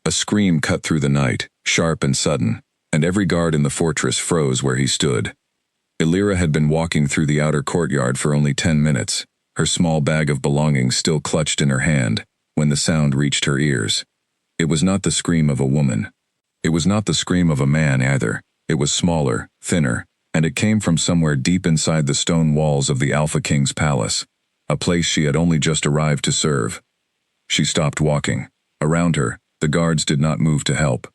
A scream cut through the night, sharp and sudden, and every guard in the fortress froze where he stood. Illyra had been walking through the outer courtyard for only 10 minutes, her small bag of belongings still clutched in her hand, when the sound reached her ears. It was not the scream of a woman. It was not the scream of a man either. It was smaller, thinner, and it came from somewhere deep inside the stone walls of the Alpha King's palace, a place she had only just arrived to serve. She stopped walking. Around her, the guards did not move to help.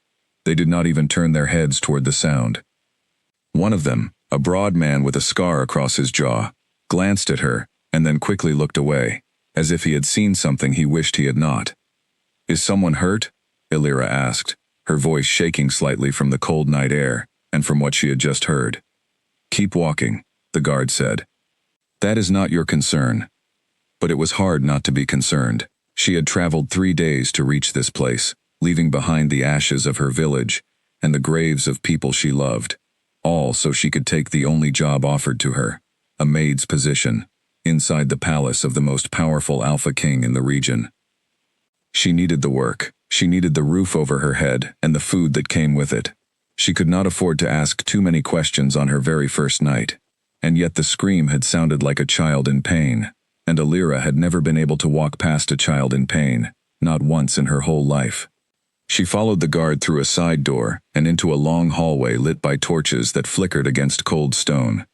They did not even turn their heads toward the sound. One of them, a broad man with a scar across his jaw, glanced at her and then quickly looked away, as if he had seen something he wished he had not. "Is someone hurt?" Illyra asked, her voice shaking slightly from the cold night air and from what she had just heard. "Keep walking," the guard said. "That is not your concern." But it was hard not to be concerned. She had traveled 3 days to reach this place, leaving behind the ashes of her village and the graves of people she loved, all so she could take the only job offered to her, a maid's position, inside the palace of the most powerful Alpha King in the region. She needed the work. She needed the roof over her head and the food that came with it. She could not afford to ask too many questions on her very first night, and yet the scream had sounded like a child in pain, and Illyra had never been able to walk past a child in pain, not once in her whole life. She followed the guard through a side door and into a long hallway lit by torches that flickered against cold stone.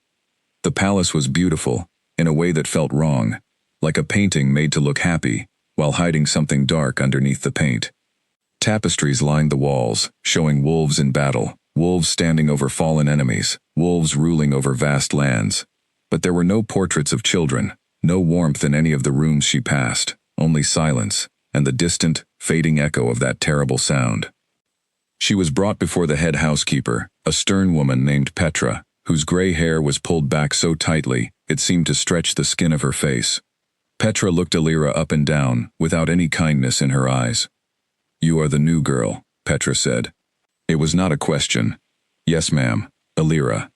The palace was beautiful, in a way that felt wrong, like a painting made to look happy, while hiding something dark underneath the paint. Tapestries lined the walls, showing wolves in battle, wolves standing over fallen enemies, wolves ruling over vast lands. But there were no portraits of children, no warmth in any of the rooms she passed, only silence, and the distant, fading echo of that terrible sound. She was brought before the head housekeeper, a stern woman named Petra, whose gray hair was pulled back so tightly it seemed to stretch the skin of her face. Petra looked Illyra up and down, without any kindness in her eyes. "You are the new girl," Petra said. It was not a question. "Yes, ma'am, Illyra.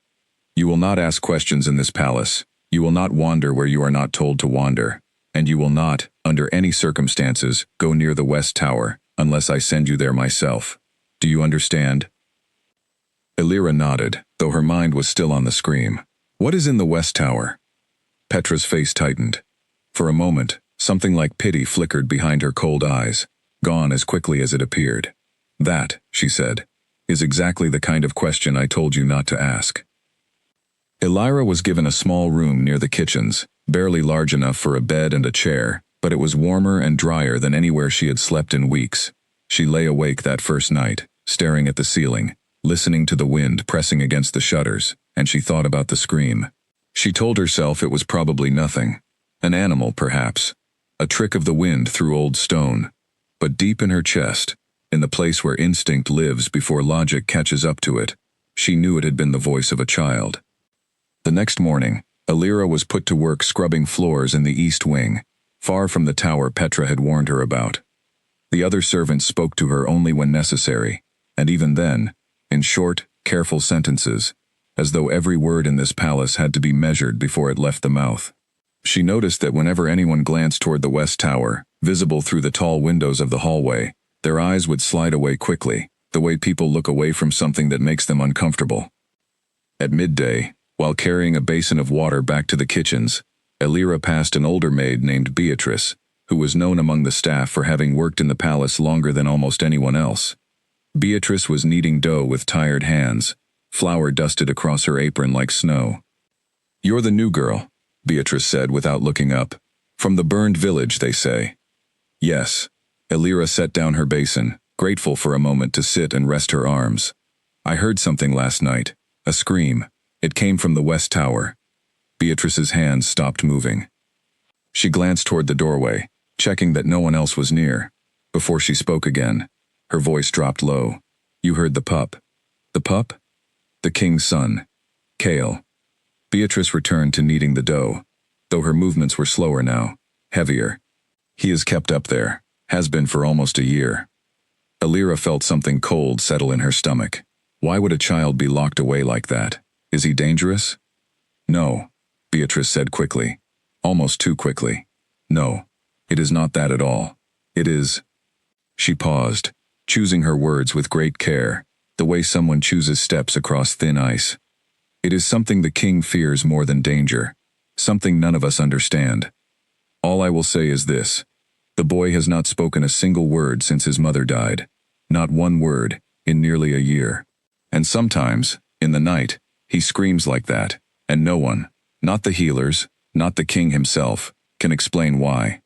You will not ask questions in this palace. You will not wander where you are not told to wander. And you will not, under any circumstances, go near the West Tower, unless I send you there myself. Do you understand?" Illyra nodded, though her mind was still on the scream. "What is in the West Tower?" Petra's face tightened. For a moment, something like pity flickered behind her cold eyes, gone as quickly as it appeared. "That," she said, "is exactly the kind of question I told you not to ask." Illyra was given a small room near the kitchens, barely large enough for a bed and a chair, but it was warmer and drier than anywhere she had slept in weeks. She lay awake that first night, staring at the ceiling, listening to the wind pressing against the shutters, and she thought about the scream. She told herself it was probably nothing. An animal, perhaps. A trick of the wind through old stone. But deep in her chest, in the place where instinct lives before logic catches up to it, she knew it had been the voice of a child. The next morning, Illyra was put to work scrubbing floors in the east wing, far from the tower Petra had warned her about. The other servants spoke to her only when necessary, and even then, in short, careful sentences, as though every word in this palace had to be measured before it left the mouth. She noticed that whenever anyone glanced toward the West Tower, visible through the tall windows of the hallway, their eyes would slide away quickly, the way people look away from something that makes them uncomfortable. At midday, while carrying a basin of water back to the kitchens, Illyra passed an older maid named Beatrice, who was known among the staff for having worked in the palace longer than almost anyone else. Beatrice was kneading dough with tired hands, flour dusted across her apron like snow. "You're the new girl," Beatrice said without looking up. "From the burned village, they say." "Yes." Illyra set down her basin, grateful for a moment to sit and rest her arms. "I heard something last night, a scream. It came from the West Tower." Beatrice's hands stopped moving. She glanced toward the doorway, checking that no one else was near. Before she spoke again, her voice dropped low. "You heard the pup." "The pup?" "The king's son. Kale." Beatrice returned to kneading the dough, though her movements were slower now, heavier. "He is kept up there, has been for almost a year." Illyra felt something cold settle in her stomach. Why would a child be locked away like that? Is he dangerous? "No," Beatrice said quickly, almost too quickly. "No, it is not that at all. It is—" She paused. choosing her words with great care, the way someone chooses steps across thin ice. It is something the king fears more than danger, something none of us understand. All I will say is this. The boy has not spoken a single word since his mother died. Not one word, in nearly a year. And sometimes, in the night, he screams like that, and no one, not the healers, not the king himself, can explain why.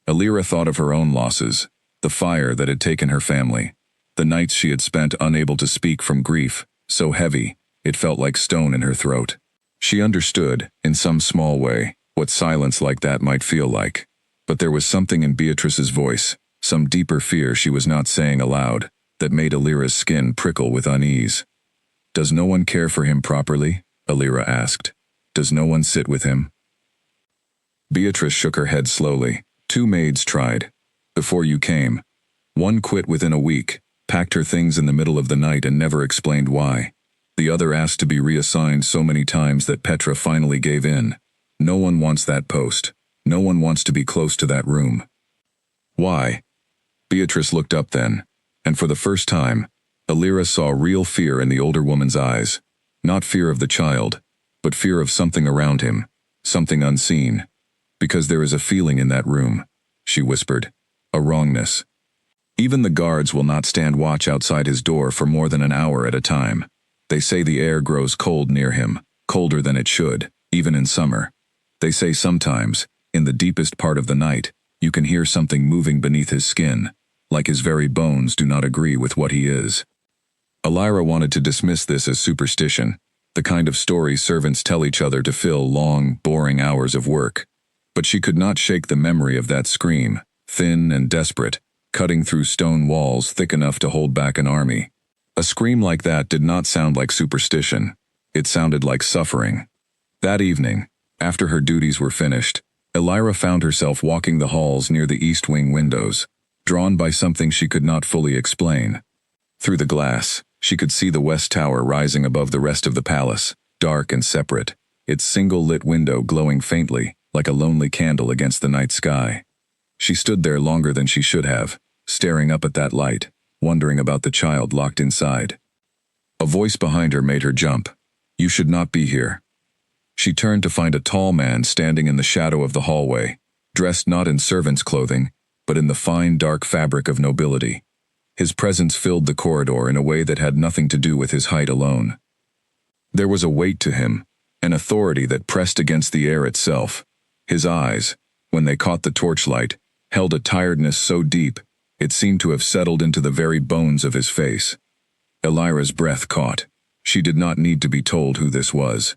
Illyra thought of her own losses, the fire that had taken her family, the nights she had spent unable to speak from grief, so heavy, it felt like stone in her throat. She understood, in some small way, what silence like that might feel like. But there was something in Beatrice's voice, some deeper fear she was not saying aloud, that made Illyra's skin prickle with unease. "Does no one care for him properly?" Illyra asked. "Does no one sit with him?" Beatrice shook her head slowly. "2 maids tried. Before you came. One quit within a week, packed her things in the middle of the night and never explained why. The other asked to be reassigned so many times that Petra finally gave in. No one wants that post. No one wants to be close to that room." "Why?" Beatrice looked up then, and for the first time, Illyra saw real fear in the older woman's eyes. Not fear of the child, but fear of something around him, something unseen. "Because there is a feeling in that room," she whispered. "A wrongness. Even the guards will not stand watch outside his door for more than an hour at a time. They say the air grows cold near him, colder than it should, even in summer. They say sometimes, in the deepest part of the night, you can hear something moving beneath his skin, like his very bones do not agree with what he is." Illyra wanted to dismiss this as superstition, the kind of story servants tell each other to fill long, boring hours of work. But she could not shake the memory of that scream, thin and desperate, cutting through stone walls thick enough to hold back an army. A scream like that did not sound like superstition. It sounded like suffering. That evening, after her duties were finished, Illyra found herself walking the halls near the east wing windows, drawn by something she could not fully explain. Through the glass, she could see the west tower rising above the rest of the palace, dark and separate, its single lit window glowing faintly, like a lonely candle against the night sky. She stood there longer than she should have, staring up at that light, wondering about the child locked inside. A voice behind her made her jump. "You should not be here." She turned to find a tall man standing in the shadow of the hallway, dressed not in servant's clothing, but in the fine dark fabric of nobility. His presence filled the corridor in a way that had nothing to do with his height alone. There was a weight to him, an authority that pressed against the air itself. His eyes, when they caught the torchlight, held a tiredness so deep, it seemed to have settled into the very bones of his face. Illyra's breath caught. She did not need to be told who this was.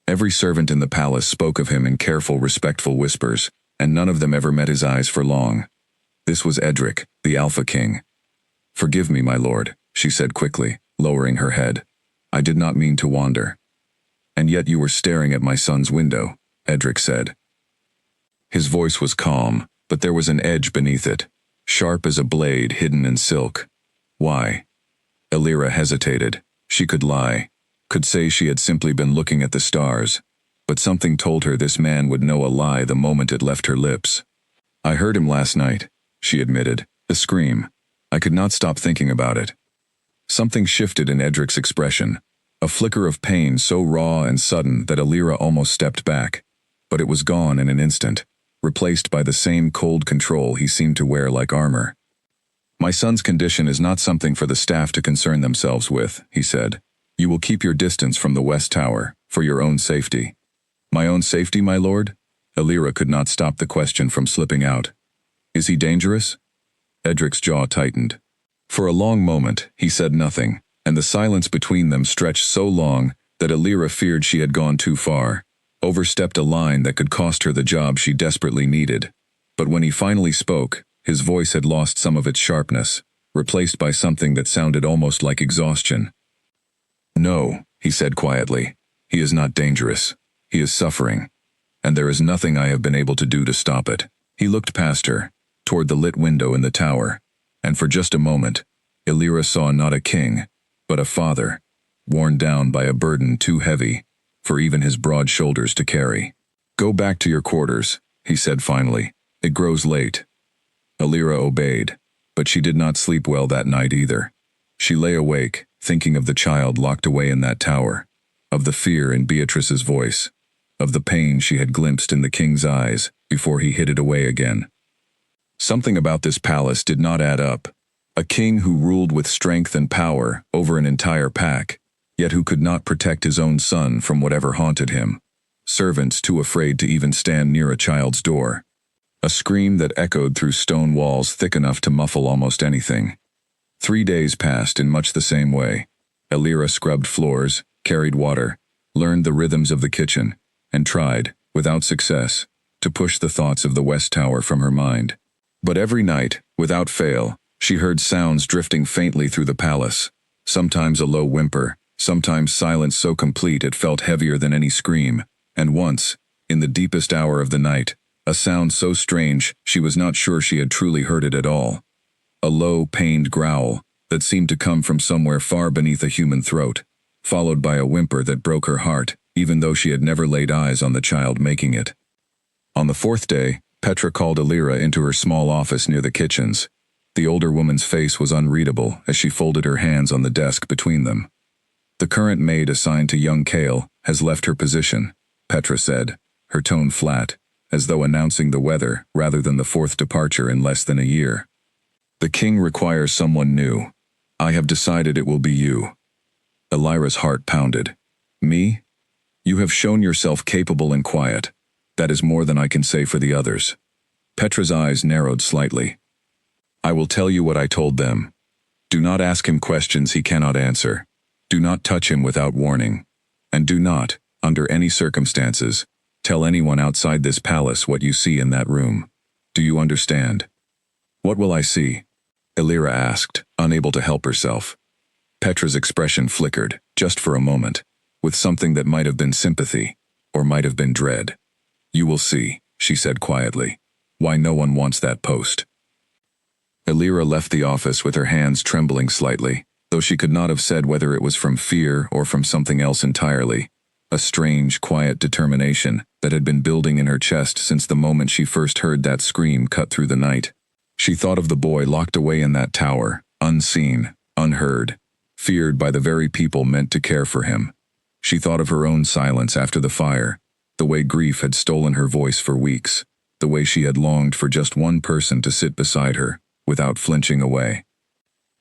Every servant in the palace spoke of him in careful, respectful whispers, and none of them ever met his eyes for long. This was Edric, the Alpha King. "Forgive me, my lord," she said quickly, lowering her head. "I did not mean to wander." "And yet you were staring at my son's window," Edric said. His voice was calm, but there was an edge beneath it, sharp as a blade hidden in silk. "Why?" Illyra hesitated. She could lie, could say she had simply been looking at the stars, but something told her this man would know a lie the moment it left her lips. "I heard him last night," she admitted, "the scream. I could not stop thinking about it." Something shifted in Edric's expression, a flicker of pain so raw and sudden that Illyra almost stepped back, but it was gone in an instant, replaced by the same cold control he seemed to wear like armor. "My son's condition is not something for the staff to concern themselves with," he said. "You will keep your distance from the West Tower, for your own safety." "My own safety, my lord?" Illyra could not stop the question from slipping out. "Is he dangerous?" Edric's jaw tightened. For a long moment, he said nothing, and the silence between them stretched so long that Illyra feared she had gone too far, overstepped a line that could cost her the job she desperately needed. But when he finally spoke, his voice had lost some of its sharpness, replaced by something that sounded almost like exhaustion. "No," he said quietly. "He is not dangerous. He is suffering. And there is nothing I have been able to do to stop it." He looked past her, toward the lit window in the tower, and for just a moment, Illyra saw not a king, but a father, worn down by a burden too heavy for even his broad shoulders to carry. "Go back to your quarters," he said finally. "It grows late." Illyra obeyed. But she did not sleep well that night either. She lay awake, thinking of the child locked away in that tower, of the fear in Beatrice's voice, of the pain she had glimpsed in the king's eyes before he hid it away again. Something about this palace did not add up. A king who ruled with strength and power over an entire pack, yet who could not protect his own son from whatever haunted him. Servants too afraid to even stand near a child's door. A scream that echoed through stone walls thick enough to muffle almost anything. 3 days passed in much the same way. Elira scrubbed floors, carried water, learned the rhythms of the kitchen, and tried, without success, to push the thoughts of the West Tower from her mind. But every night, without fail, she heard sounds drifting faintly through the palace, sometimes a low whimper, sometimes silence so complete it felt heavier than any scream, and once, in the deepest hour of the night, a sound so strange she was not sure she had truly heard it at all. A low, pained growl that seemed to come from somewhere far beneath a human throat, followed by a whimper that broke her heart, even though she had never laid eyes on the child making it. On the 4th day, Petra called Elira into her small office near the kitchens. The older woman's face was unreadable as she folded her hands on the desk between them. The current maid assigned to young Kale has left her position, Petra said, her tone flat, as though announcing the weather rather than the 4th departure in less than a year. The king requires someone new. I have decided it will be you. Elira's heart pounded. Me? You have shown yourself capable and quiet. That is more than I can say for the others. Petra's eyes narrowed slightly. I will tell you what I told them. Do not ask him questions he cannot answer. Do not touch him without warning. And do not, under any circumstances, tell anyone outside this palace what you see in that room. Do you understand? What will I see? Elira asked, unable to help herself. Petra's expression flickered, just for a moment, with something that might have been sympathy, or might have been dread. You will see, she said quietly, why no one wants that post. Elira left the office with her hands trembling slightly, though she could not have said whether it was from fear or from something else entirely. A strange, quiet determination that had been building in her chest since the moment she first heard that scream cut through the night. She thought of the boy locked away in that tower, unseen, unheard, feared by the very people meant to care for him. She thought of her own silence after the fire, the way grief had stolen her voice for weeks, the way she had longed for just one person to sit beside her, without flinching away.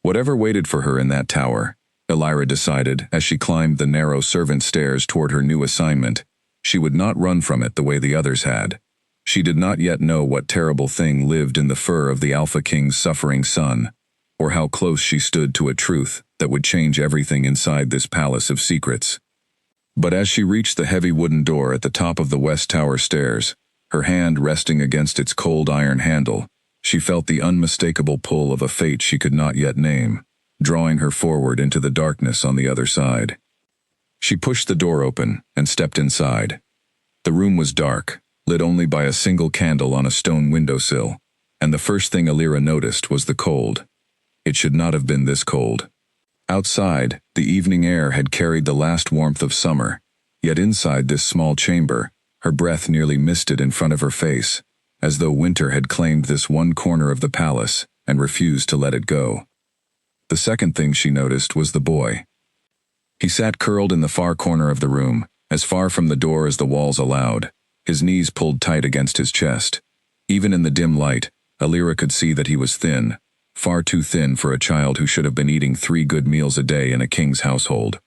Whatever waited for her in that tower, Elira decided as she climbed the narrow servant stairs toward her new assignment, she would not run from it the way the others had. She did not yet know what terrible thing lived in the fur of the Alpha King's suffering son, or how close she stood to a truth that would change everything inside this palace of secrets. But as she reached the heavy wooden door at the top of the West Tower stairs, her hand resting against its cold iron handle, she felt the unmistakable pull of a fate she could not yet name, drawing her forward into the darkness on the other side. She pushed the door open and stepped inside. The room was dark, lit only by a single candle on a stone windowsill, and the first thing Elira noticed was the cold. It should not have been this cold. Outside, the evening air had carried the last warmth of summer, yet inside this small chamber, her breath nearly misted in front of her face, as though winter had claimed this one corner of the palace and refused to let it go. The second thing she noticed was the boy. He sat curled in the far corner of the room, as far from the door as the walls allowed, his knees pulled tight against his chest. Even in the dim light, Elira could see that he was thin, far too thin for a child who should have been eating 3 good meals a day in a king's household.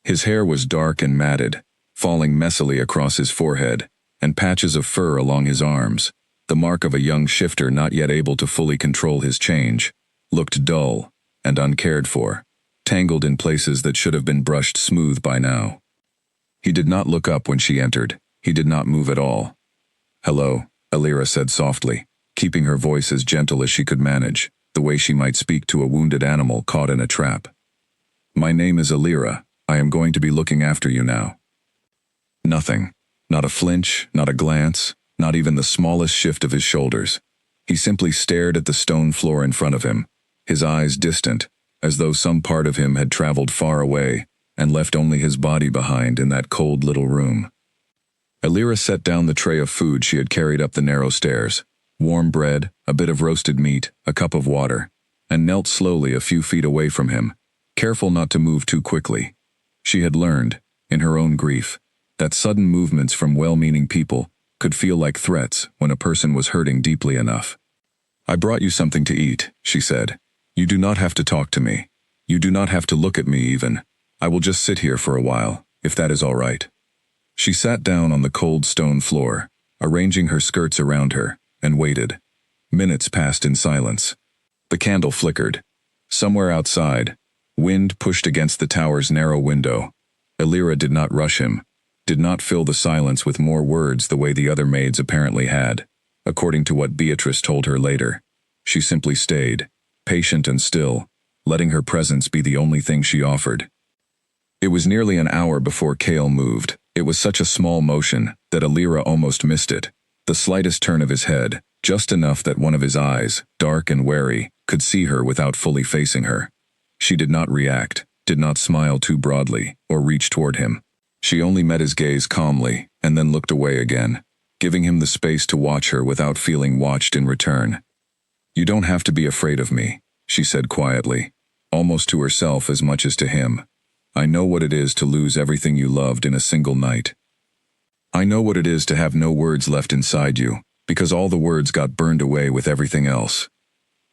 His hair was dark and matted, falling messily across his forehead, and patches of fur along his arms, the mark of a young shifter not yet able to fully control his change, looked dull and uncared for, tangled in places that should have been brushed smooth by now. He did not look up when she entered. He did not move at all. "Hello," Elira said softly, keeping her voice as gentle as she could manage, the way she might speak to a wounded animal caught in a trap. "My name is Elira. I am going to be looking after you now." Nothing. Not a flinch, not a glance, not even the smallest shift of his shoulders. He simply stared at the stone floor in front of him, his eyes distant, as though some part of him had traveled far away and left only his body behind in that cold little room. Elira set down the tray of food she had carried up the narrow stairs. Warm bread, a bit of roasted meat, a cup of water. and knelt slowly a few feet away from him, careful not to move too quickly. She had learned, in her own grief, that sudden movements from well-meaning people could feel like threats when a person was hurting deeply enough. "I brought you something to eat," she said. "You do not have to talk to me. You do not have to look at me even. I will just sit here for a while, if that is all right." She sat down on the cold stone floor, arranging her skirts around her, and waited. Minutes passed in silence. The candle flickered. Somewhere outside, wind pushed against the tower's narrow window. Elira did not rush him, did not fill the silence with more words the way the other maids apparently had, according to what Beatrice told her later. She simply stayed, patient and still, letting her presence be the only thing she offered. It was nearly an hour before Cale moved. It was such a small motion that Elira almost missed it. The slightest turn of his head, just enough that one of his eyes, dark and wary, could see her without fully facing her. She did not react, did not smile too broadly, or reach toward him. She only met his gaze calmly, and then looked away again, giving him the space to watch her without feeling watched in return. "You don't have to be afraid of me," she said quietly, almost to herself as much as to him. "I know what it is to lose everything you loved in a single night. I know what it is to have no words left inside you, because all the words got burned away with everything else."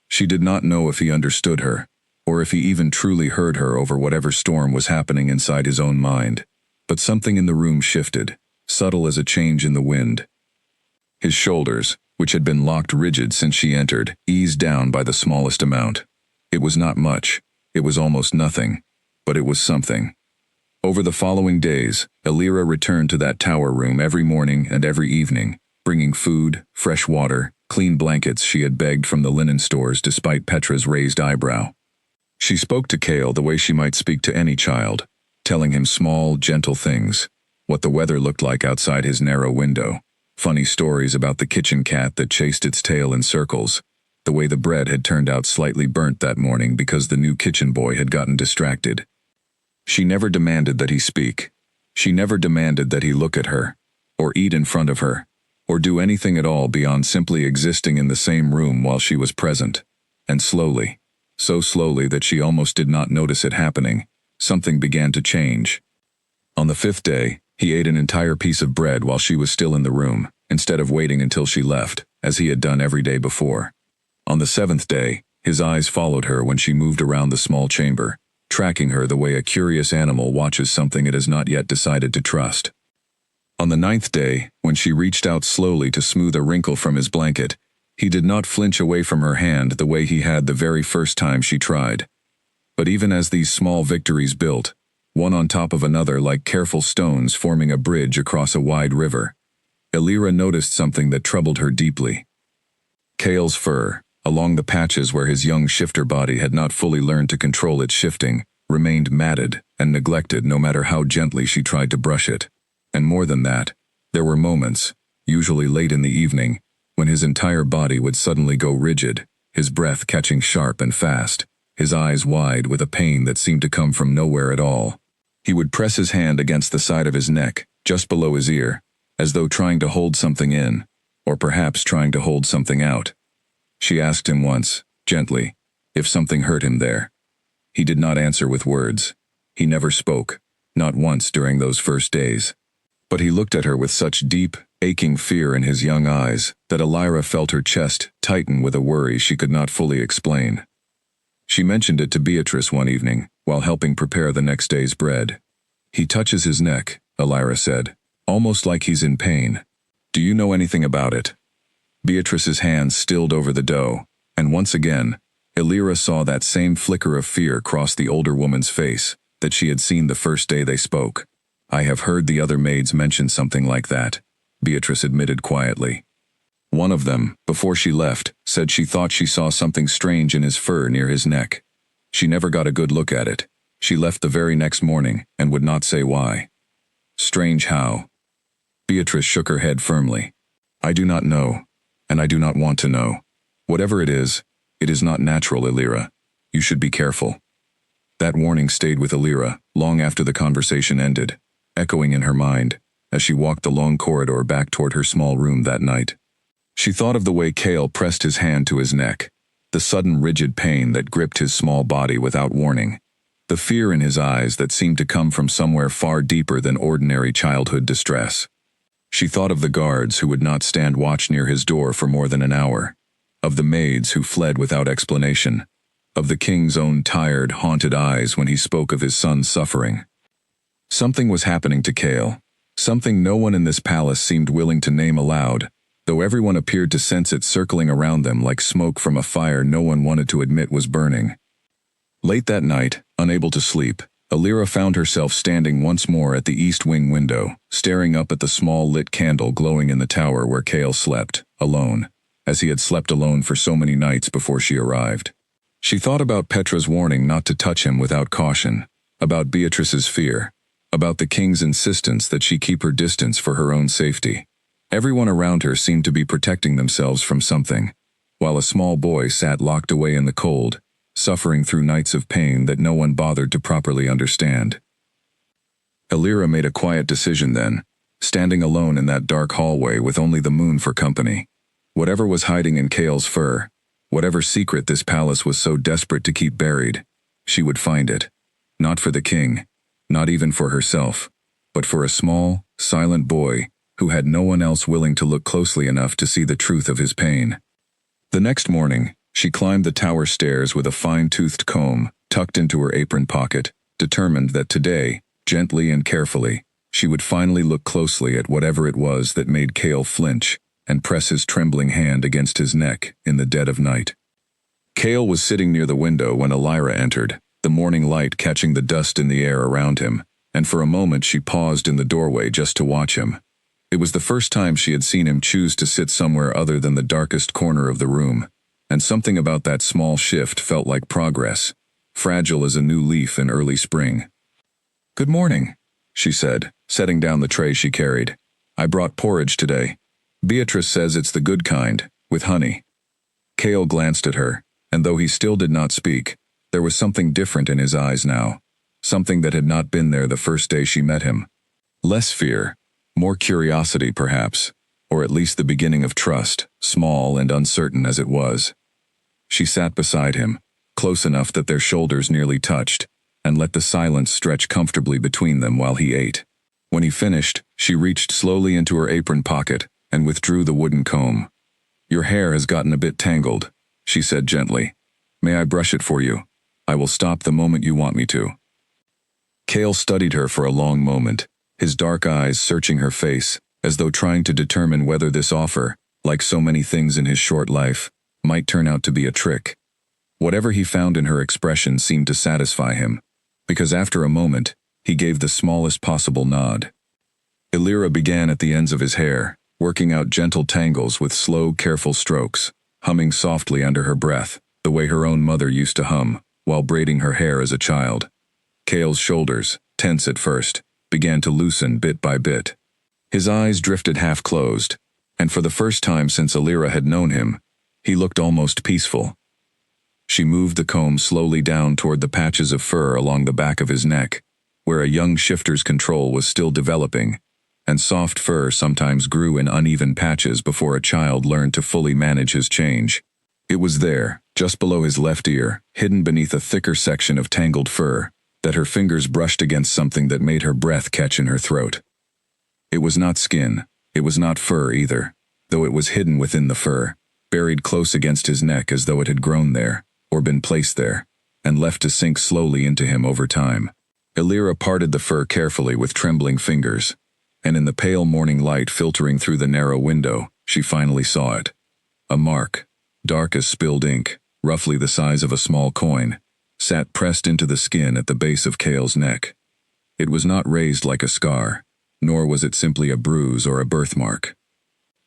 She did not know if he understood her, or if he even truly heard her over whatever storm was happening inside his own mind. But something in the room shifted, subtle as a change in the wind. His shoulders, which had been locked rigid since she entered, eased down by the smallest amount. It was not much, it was almost nothing, but it was something. Over the following days, Elira returned to that tower room every morning and every evening, bringing food, fresh water, clean blankets she had begged from the linen stores despite Petra's raised eyebrow. She spoke to Cale the way she might speak to any child, telling him small, gentle things, what the weather looked like outside his narrow window, funny stories about the kitchen cat that chased its tail in circles, the way the bread had turned out slightly burnt that morning because the new kitchen boy had gotten distracted. She never demanded that he speak. She never demanded that he look at her, or eat in front of her, or do anything at all beyond simply existing in the same room while she was present. And slowly, so slowly that she almost did not notice it happening, something began to change. On the 5th day, he ate an entire piece of bread while she was still in the room, instead of waiting until she left, as he had done every day before. On the 7th day, his eyes followed her when she moved around the small chamber, tracking her the way a curious animal watches something it has not yet decided to trust. On the 9th day, when she reached out slowly to smooth a wrinkle from his blanket, he did not flinch away from her hand the way he had the very first time she tried. But even as these small victories built, one on top of another like careful stones forming a bridge across a wide river, Elira noticed something that troubled her deeply. Cale's fur, along the patches where his young shifter body had not fully learned to control its shifting, remained matted and neglected no matter how gently she tried to brush it. And more than that, there were moments, usually late in the evening, when his entire body would suddenly go rigid, his breath catching sharp and fast, his eyes wide with a pain that seemed to come from nowhere at all. He would press his hand against the side of his neck, just below his ear, as though trying to hold something in, or perhaps trying to hold something out. She asked him once, gently, if something hurt him there. He did not answer with words. He never spoke, not once during those first days. But he looked at her with such deep, aching fear in his young eyes that Elira felt her chest tighten with a worry she could not fully explain. She mentioned it to Beatrice one evening, while helping prepare the next day's bread. "He touches his neck," Elira said, "almost like he's in pain. Do you know anything about it?" Beatrice's hands stilled over the dough, and once again, Elira saw that same flicker of fear cross the older woman's face that she had seen the first day they spoke. "I have heard the other maids mention something like that," Beatrice admitted quietly. One of them, before she left, said she thought she saw something strange in his fur near his neck. She never got a good look at it. She left the very next morning and would not say why. "Strange how?" Beatrice shook her head firmly. "I do not know, and I do not want to know. Whatever it is not natural, Elira. You should be careful." That warning stayed with Elira long after the conversation ended, echoing in her mind as she walked the long corridor back toward her small room that night. She thought of the way Cale pressed his hand to his neck, the sudden rigid pain that gripped his small body without warning, the fear in his eyes that seemed to come from somewhere far deeper than ordinary childhood distress. She thought of the guards who would not stand watch near his door for more than an hour, of the maids who fled without explanation, of the king's own tired, haunted eyes when he spoke of his son's suffering. Something was happening to Cale, something no one in this palace seemed willing to name aloud, though everyone appeared to sense it circling around them like smoke from a fire no one wanted to admit was burning. Late that night, unable to sleep, Illyra found herself standing once more at the east wing window, staring up at the small lit candle glowing in the tower where Cale slept, alone, as he had slept alone for so many nights before she arrived. She thought about Petra's warning not to touch him without caution, about Beatrice's fear, about the king's insistence that she keep her distance for her own safety. Everyone around her seemed to be protecting themselves from something, while a small boy sat locked away in the cold, suffering through nights of pain that no one bothered to properly understand. Illyra made a quiet decision then, standing alone in that dark hallway with only the moon for company. Whatever was hiding in Cale's fur, whatever secret this palace was so desperate to keep buried, she would find it. Not for the king, not even for herself, but for a small, silent boy who had no one else willing to look closely enough to see the truth of his pain. The next morning, she climbed the tower stairs with a fine-toothed comb tucked into her apron pocket, determined that today, gently and carefully, she would finally look closely at whatever it was that made Cale flinch and press his trembling hand against his neck in the dead of night. Cale was sitting near the window when Illyra entered, the morning light catching the dust in the air around him, and for a moment she paused in the doorway just to watch him. It was the first time she had seen him choose to sit somewhere other than the darkest corner of the room, and something about that small shift felt like progress, fragile as a new leaf in early spring. "Good morning," she said, setting down the tray she carried. "I brought porridge today. Beatrice says it's the good kind, with honey." Cale glanced at her, and though he still did not speak, there was something different in his eyes now, something that had not been there the first day she met him. Less fear, more curiosity perhaps, or at least the beginning of trust, small and uncertain as it was. She sat beside him, close enough that their shoulders nearly touched, and let the silence stretch comfortably between them while he ate. When he finished, she reached slowly into her apron pocket and withdrew the wooden comb. "Your hair has gotten a bit tangled," she said gently. "May I brush it for you? I will stop the moment you want me to." Cale studied her for a long moment, his dark eyes searching her face, as though trying to determine whether this offer, like so many things in his short life, might turn out to be a trick. Whatever he found in her expression seemed to satisfy him, because after a moment, he gave the smallest possible nod. Illyra began at the ends of his hair, working out gentle tangles with slow, careful strokes, humming softly under her breath, the way her own mother used to hum, while braiding her hair as a child. Cale's shoulders, tense at first, began to loosen bit by bit. His eyes drifted half-closed, and for the first time since Illyra had known him, he looked almost peaceful. She moved the comb slowly down toward the patches of fur along the back of his neck, where a young shifter's control was still developing, and soft fur sometimes grew in uneven patches before a child learned to fully manage his change. It was there, just below his left ear, hidden beneath a thicker section of tangled fur, that her fingers brushed against something that made her breath catch in her throat. It was not skin, it was not fur either, though it was hidden within the fur, buried close against his neck as though it had grown there, or been placed there, and left to sink slowly into him over time. Illyra parted the fur carefully with trembling fingers, and in the pale morning light filtering through the narrow window, she finally saw it. A mark, dark as spilled ink, roughly the size of a small coin, sat pressed into the skin at the base of Cale's neck. It was not raised like a scar, nor was it simply a bruise or a birthmark.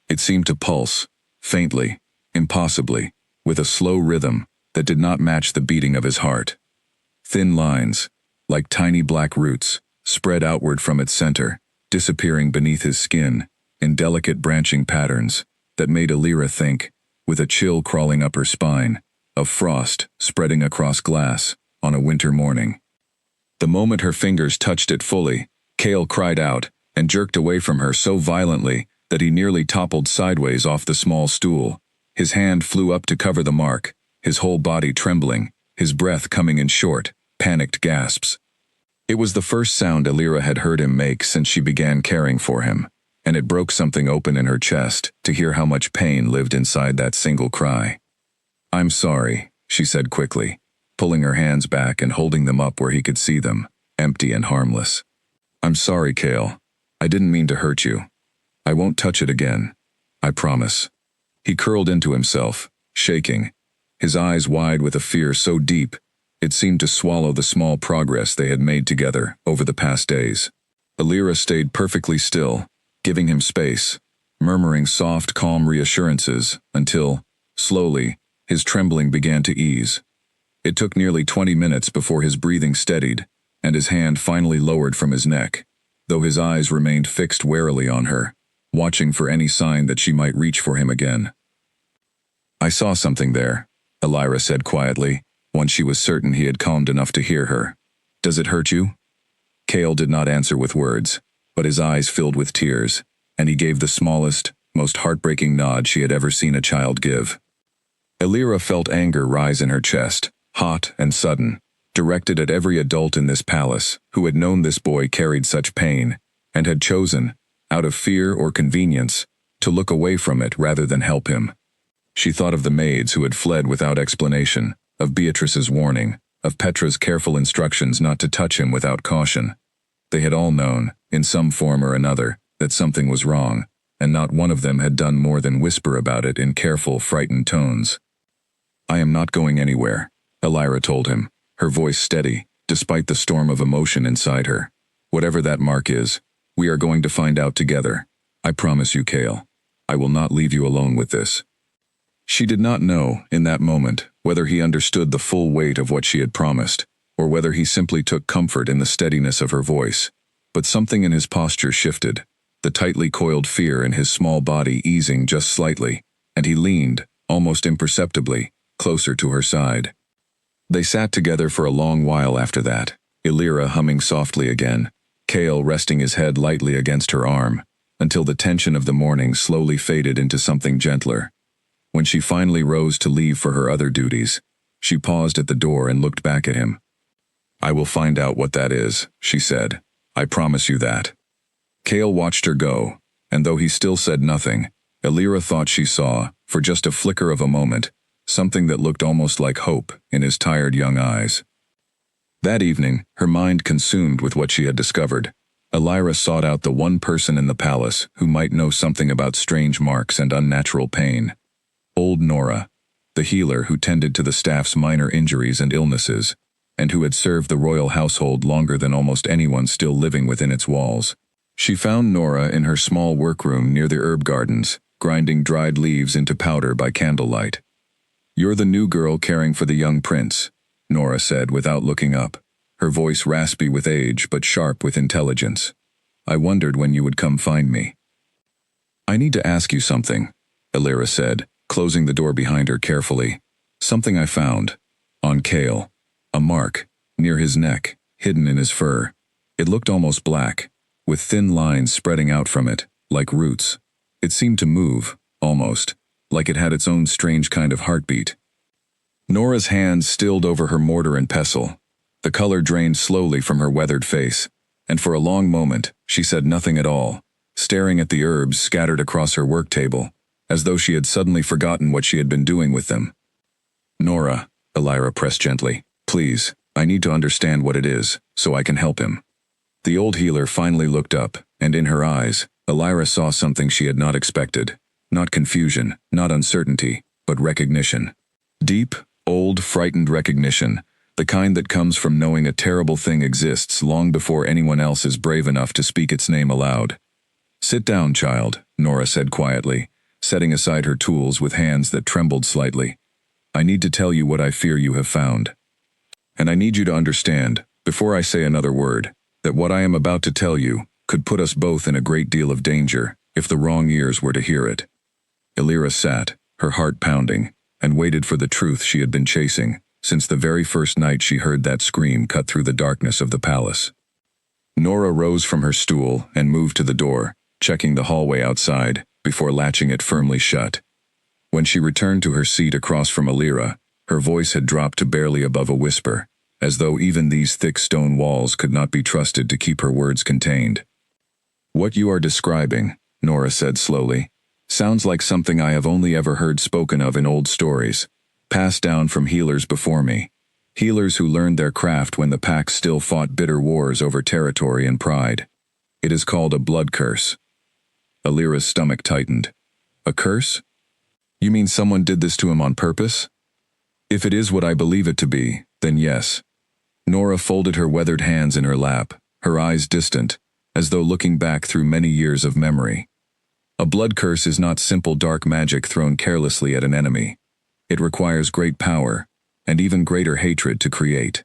It seemed to pulse, faintly, impossibly, with a slow rhythm that did not match the beating of his heart. Thin lines, like tiny black roots, spread outward from its center, disappearing beneath his skin, in delicate branching patterns that made Illyra think, with a chill crawling up her spine, of frost spreading across glass on a winter morning. The moment her fingers touched it fully, Cale cried out and jerked away from her so violently that he nearly toppled sideways off the small stool. His hand flew up to cover the mark, his whole body trembling, his breath coming in short, panicked gasps. It was the first sound Illyra had heard him make since she began caring for him, and it broke something open in her chest to hear how much pain lived inside that single cry. "I'm sorry," she said quickly, pulling her hands back and holding them up where he could see them, empty and harmless. "I'm sorry, Cale. I didn't mean to hurt you. I won't touch it again. I promise." He curled into himself, shaking, his eyes wide with a fear so deep it seemed to swallow the small progress they had made together over the past days. Illyra stayed perfectly still, giving him space, murmuring soft, calm reassurances until, slowly, his trembling began to ease. It took nearly 20 minutes before his breathing steadied and his hand finally lowered from his neck, though his eyes remained fixed warily on her, watching for any sign that she might reach for him again. "I saw something there," Illyra said quietly, once she was certain he had calmed enough to hear her. "Does it hurt you?" Cale did not answer with words, but his eyes filled with tears, and he gave the smallest, most heartbreaking nod she had ever seen a child give. Illyra felt anger rise in her chest, hot and sudden, directed at every adult in this palace who had known this boy carried such pain, and had chosen, out of fear or convenience, to look away from it rather than help him. She thought of the maids who had fled without explanation, of Beatrice's warning, of Petra's careful instructions not to touch him without caution. They had all known, in some form or another, that something was wrong, and not one of them had done more than whisper about it in careful, frightened tones. "I am not going anywhere," Illyra told him, her voice steady, despite the storm of emotion inside her. "Whatever that mark is, we are going to find out together. I promise you, Cale. I will not leave you alone with this." She did not know, in that moment, whether he understood the full weight of what she had promised, or whether he simply took comfort in the steadiness of her voice. But something in his posture shifted, the tightly coiled fear in his small body easing just slightly, and he leaned, almost imperceptibly, closer to her side. They sat together for a long while after that, Illyra humming softly again, Cale resting his head lightly against her arm, until the tension of the morning slowly faded into something gentler. When she finally rose to leave for her other duties, she paused at the door and looked back at him. "I will find out what that is," she said. "I promise you that." Cale watched her go, and though he still said nothing, Illyra thought she saw, for just a flicker of a moment, something that looked almost like hope in his tired young eyes. That evening, her mind consumed with what she had discovered, Illyra sought out the one person in the palace who might know something about strange marks and unnatural pain. Old Nora, the healer who tended to the staff's minor injuries and illnesses, and who had served the royal household longer than almost anyone still living within its walls. She found Nora in her small workroom near the herb gardens, grinding dried leaves into powder by candlelight. "You're the new girl caring for the young prince," Nora said without looking up, her voice raspy with age but sharp with intelligence. "I wondered when you would come find me." "I need to ask you something," Illyra said, closing the door behind her carefully. "Something I found. On Cale. A mark, near his neck, hidden in his fur. It looked almost black, with thin lines spreading out from it, like roots. It seemed to move, almost, like it had its own strange kind of heartbeat." Nora's hands stilled over her mortar and pestle. The color drained slowly from her weathered face, and for a long moment she said nothing at all, staring at the herbs scattered across her work table, as though she had suddenly forgotten what she had been doing with them. "Nora," Illyra pressed gently, "please, I need to understand what it is, so I can help him." The old healer finally looked up, and in her eyes, Illyra saw something she had not expected. Not confusion, not uncertainty, but recognition. Deep, old, frightened recognition, the kind that comes from knowing a terrible thing exists long before anyone else is brave enough to speak its name aloud. "Sit down, child," Nora said quietly, setting aside her tools with hands that trembled slightly. "I need to tell you what I fear you have found. And I need you to understand, before I say another word, that what I am about to tell you could put us both in a great deal of danger if the wrong ears were to hear it." Illyra sat, her heart pounding, and waited for the truth she had been chasing since the very first night she heard that scream cut through the darkness of the palace. Nora rose from her stool and moved to the door, checking the hallway outside, before latching it firmly shut. When she returned to her seat across from Illyra, Her voice had dropped to barely above a whisper, as though even these thick stone walls could not be trusted to keep her words contained. "What you are describing," Nora said slowly, "sounds like something I have only ever heard spoken of in old stories, passed down from healers before me. Healers who learned their craft when the pack still fought bitter wars over territory and pride. It is called a blood curse." Alira's stomach tightened. "A curse? You mean someone did this to him on purpose?" "If it is what I believe it to be, then yes." Nora folded her weathered hands in her lap, her eyes distant, as though looking back through many years of memory. A blood curse is not simple dark magic thrown carelessly at an enemy. It requires great power, and even greater hatred to create.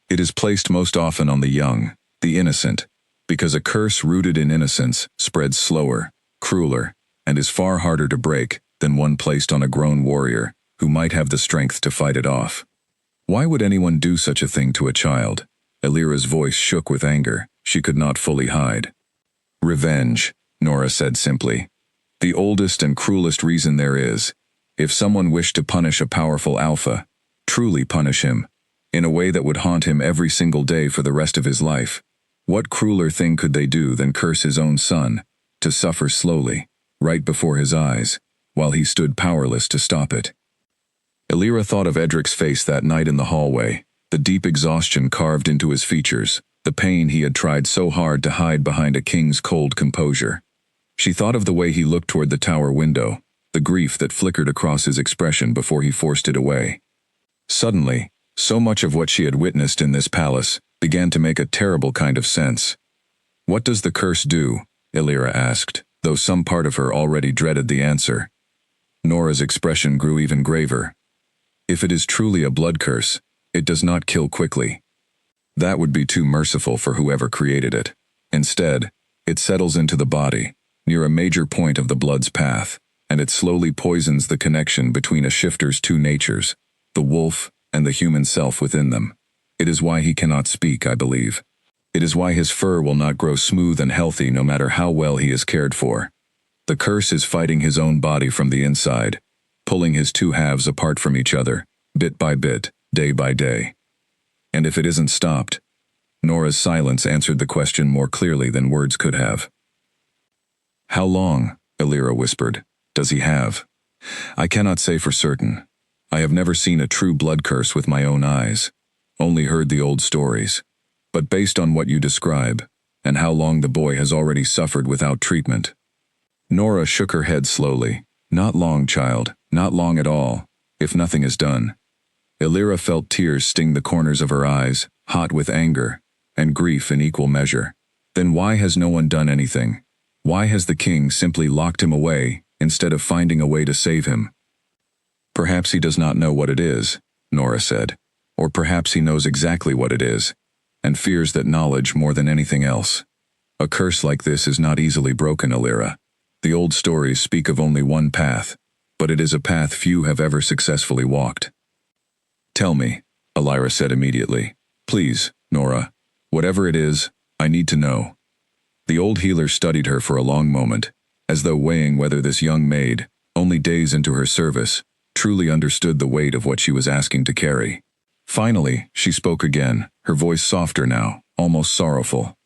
It is placed most often on the young, the innocent, because a curse rooted in innocence spreads slower, crueler, and is far harder to break than one placed on a grown warrior who might have the strength to fight it off. Why would anyone do such a thing to a child? Alira's voice shook with anger she could not fully hide. "Revenge," Nora said simply. "The oldest and cruelest reason there is. If someone wished to punish a powerful alpha, truly punish him, in a way that would haunt him every single day for the rest of his life, what crueler thing could they do than curse his own son, to suffer slowly, right before his eyes, while he stood powerless to stop it?" Alira thought of Edric's face that night in the hallway, the deep exhaustion carved into his features, the pain he had tried so hard to hide behind a king's cold composure. She thought of the way he looked toward the tower window, the grief that flickered across his expression before he forced it away. Suddenly, so much of what she had witnessed in this palace began to make a terrible kind of sense. "What does the curse do?" Alira asked, though some part of her already dreaded the answer. Nora's expression grew even graver. "If it is truly a blood curse, it does not kill quickly. That would be too merciful for whoever created it. Instead, it settles into the body, near a major point of the blood's path, and it slowly poisons the connection between a shifter's two natures, the wolf and the human self within them. It is why he cannot speak, I believe. It is why his fur will not grow smooth and healthy no matter how well he is cared for. The curse is fighting his own body from the inside, pulling his two halves apart from each other, bit by bit, day by day. And if it isn't stopped..." Nora's silence answered the question more clearly than words could have. "How long," Alira whispered, "does he have?" "I cannot say for certain. I have never seen a true blood curse with my own eyes, only heard the old stories. But based on what you describe, and how long the boy has already suffered without treatment..." Nora shook her head slowly. "Not long, child, not long at all, if nothing is done." Alira felt tears sting the corners of her eyes, hot with anger, and grief in equal measure. Then why has no one done anything? Why has the king simply locked him away, instead of finding a way to save him? "Perhaps he does not know what it is," Nora said. "Or perhaps he knows exactly what it is, and fears that knowledge more than anything else. A curse like this is not easily broken, Alira. The old stories speak of only one path, but it is a path few have ever successfully walked." "Tell me," Alira said immediately. "Please, Nora. Whatever it is, I need to know." The old healer studied her for a long moment, as though weighing whether this young maid, only days into her service, truly understood the weight of what she was asking to carry. Finally, she spoke again, her voice softer now, almost sorrowful.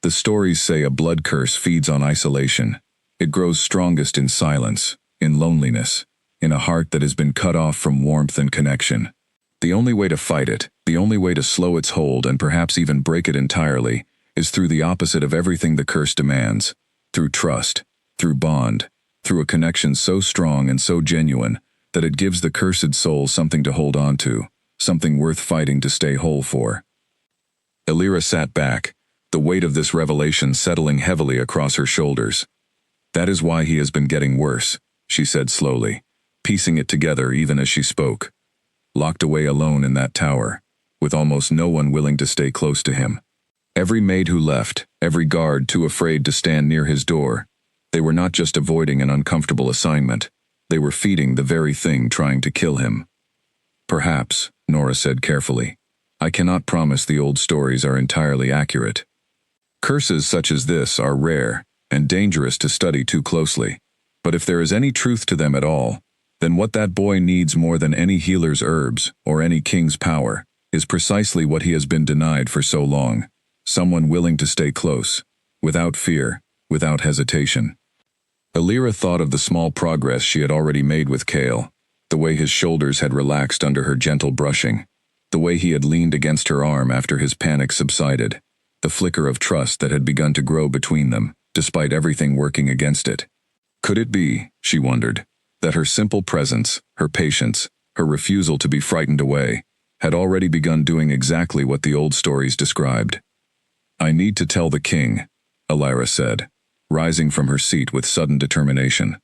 "The stories say a blood curse feeds on isolation. It grows strongest in silence, in loneliness, in a heart that has been cut off from warmth and connection. The only way to fight it, the only way to slow its hold and perhaps even break it entirely, is through the opposite of everything the curse demands, through trust, through bond, through a connection so strong and so genuine that it gives the cursed soul something to hold on to, something worth fighting to stay whole for." Alira sat back, the weight of this revelation settling heavily across her shoulders. "That is why he has been getting worse," she said slowly, piecing it together even as she spoke. "Locked away alone in that tower, with almost no one willing to stay close to him. Every maid who left, every guard too afraid to stand near his door. They were not just avoiding an uncomfortable assignment, they were feeding the very thing trying to kill him." "Perhaps," Nora said carefully. "I cannot promise the old stories are entirely accurate. Curses such as this are rare and dangerous to study too closely. But if there is any truth to them at all, Then what that boy needs more than any healer's herbs or any king's power is precisely what he has been denied for so long. Someone willing to stay close, without fear, without hesitation. Illyra thought of the small progress she had already made with Cale, the way his shoulders had relaxed under her gentle brushing, the way he had leaned against her arm after his panic subsided, the flicker of trust that had begun to grow between them, despite everything working against it. Could it be, she wondered, that her simple presence, her patience, her refusal to be frightened away, had already begun doing exactly what the old stories described? I need to tell the king, Illyra said, rising from her seat with sudden determination.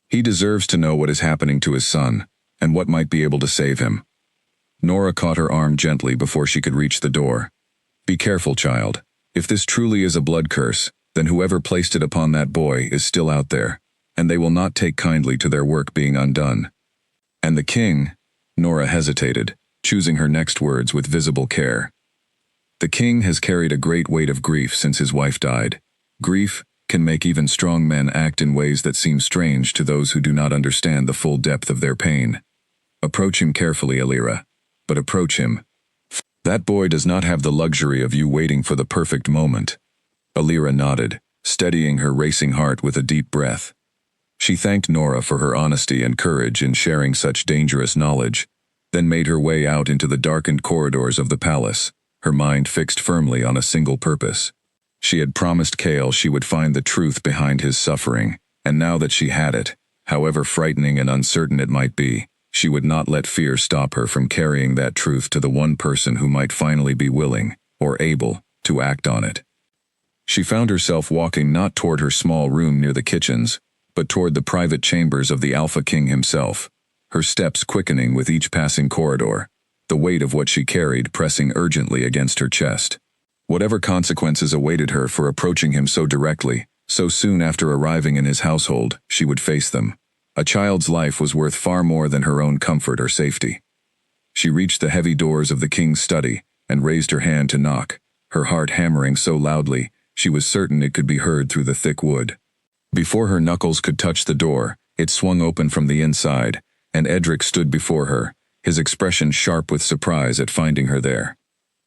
He deserves to know what is happening to his son, and what might be able to save him. Nora caught her arm gently before she could reach the door. Be careful, child. If this truly is a blood curse, then whoever placed it upon that boy is still out there, and they will not take kindly to their work being undone. And the king, Nora hesitated, choosing her next words with visible care. The king has carried a great weight of grief since his wife died. Grief can make even strong men act in ways that seem strange to those who do not understand the full depth of their pain. Approach him carefully, Illyra, but approach him. That boy does not have the luxury of you waiting for the perfect moment. Illyra nodded, steadying her racing heart with a deep breath. She thanked Nora for her honesty and courage in sharing such dangerous knowledge, then made her way out into the darkened corridors of the palace, her mind fixed firmly on a single purpose. She had promised Cale she would find the truth behind his suffering, and now that she had it, however frightening and uncertain it might be, she would not let fear stop her from carrying that truth to the one person who might finally be willing, or able, to act on it. She found herself walking not toward her small room near the kitchens, but toward the private chambers of the Alpha King himself, her steps quickening with each passing corridor, the weight of what she carried pressing urgently against her chest. Whatever consequences awaited her for approaching him so directly, so soon after arriving in his household, she would face them. A child's life was worth far more than her own comfort or safety. She reached the heavy doors of the king's study and raised her hand to knock, her heart hammering so loudly she was certain it could be heard through the thick wood. Before her knuckles could touch the door, it swung open from the inside, and Edric stood before her, his expression sharp with surprise at finding her there.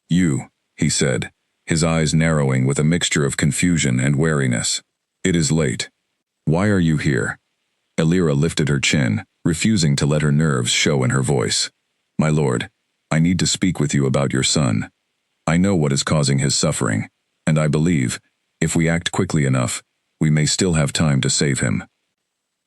You, he said, his eyes narrowing with a mixture of confusion and wariness. It is late. Why are you here? Illyra lifted her chin, refusing to let her nerves show in her voice. My lord, I need to speak with you about your son. I know what is causing his suffering, and I believe, if we act quickly enough, we may still have time to save him.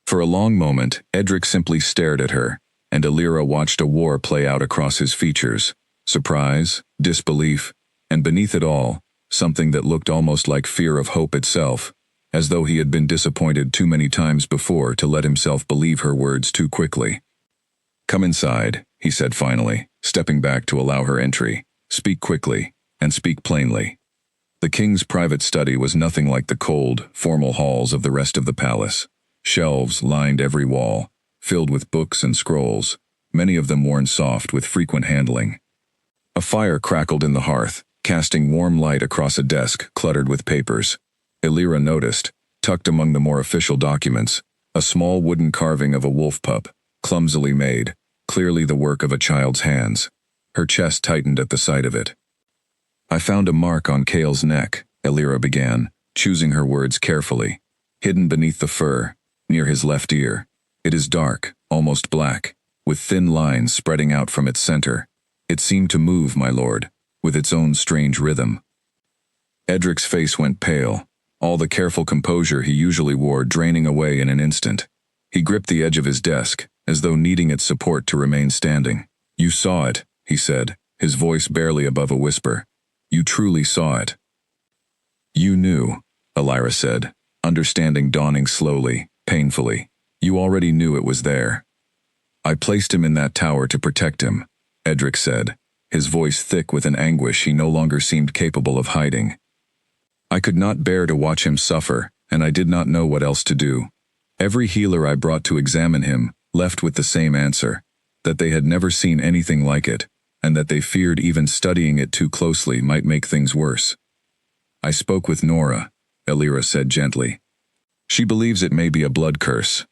For a long moment, Edric simply stared at her, and Illyra watched a war play out across his features. Surprise, disbelief, and beneath it all, something that looked almost like fear of hope itself, as though he had been disappointed too many times before to let himself believe her words too quickly. Come inside, he said finally, stepping back to allow her entry. Speak quickly, and speak plainly. The king's private study was nothing like the cold, formal halls of the rest of the palace. Shelves lined every wall, filled with books and scrolls, many of them worn soft with frequent handling. A fire crackled in the hearth, casting warm light across a desk cluttered with papers. Illyra noticed, tucked among the more official documents, a small wooden carving of a wolf pup, clumsily made, clearly the work of a child's hands. Her chest tightened at the sight of it. I found a mark on Cale's neck, Illyra began, choosing her words carefully. Hidden beneath the fur, near his left ear. It is dark, almost black, with thin lines spreading out from its center. It seemed to move, my lord, with its own strange rhythm. Edric's face went pale, all the careful composure he usually wore draining away in an instant. He gripped the edge of his desk, as though needing its support to remain standing. You saw it, he said, his voice barely above a whisper. You truly saw it. You knew, Illyra said, understanding dawning slowly, painfully. You already knew it was there. I placed him in that tower to protect him, Edric said, his voice thick with an anguish he no longer seemed capable of hiding. I could not bear to watch him suffer, and I did not know what else to do. Every healer I brought to examine him left with the same answer, that they had never seen anything like it, and that they feared even studying it too closely might make things worse. I spoke with Nora, Illyra said gently. She believes it may be a blood curse.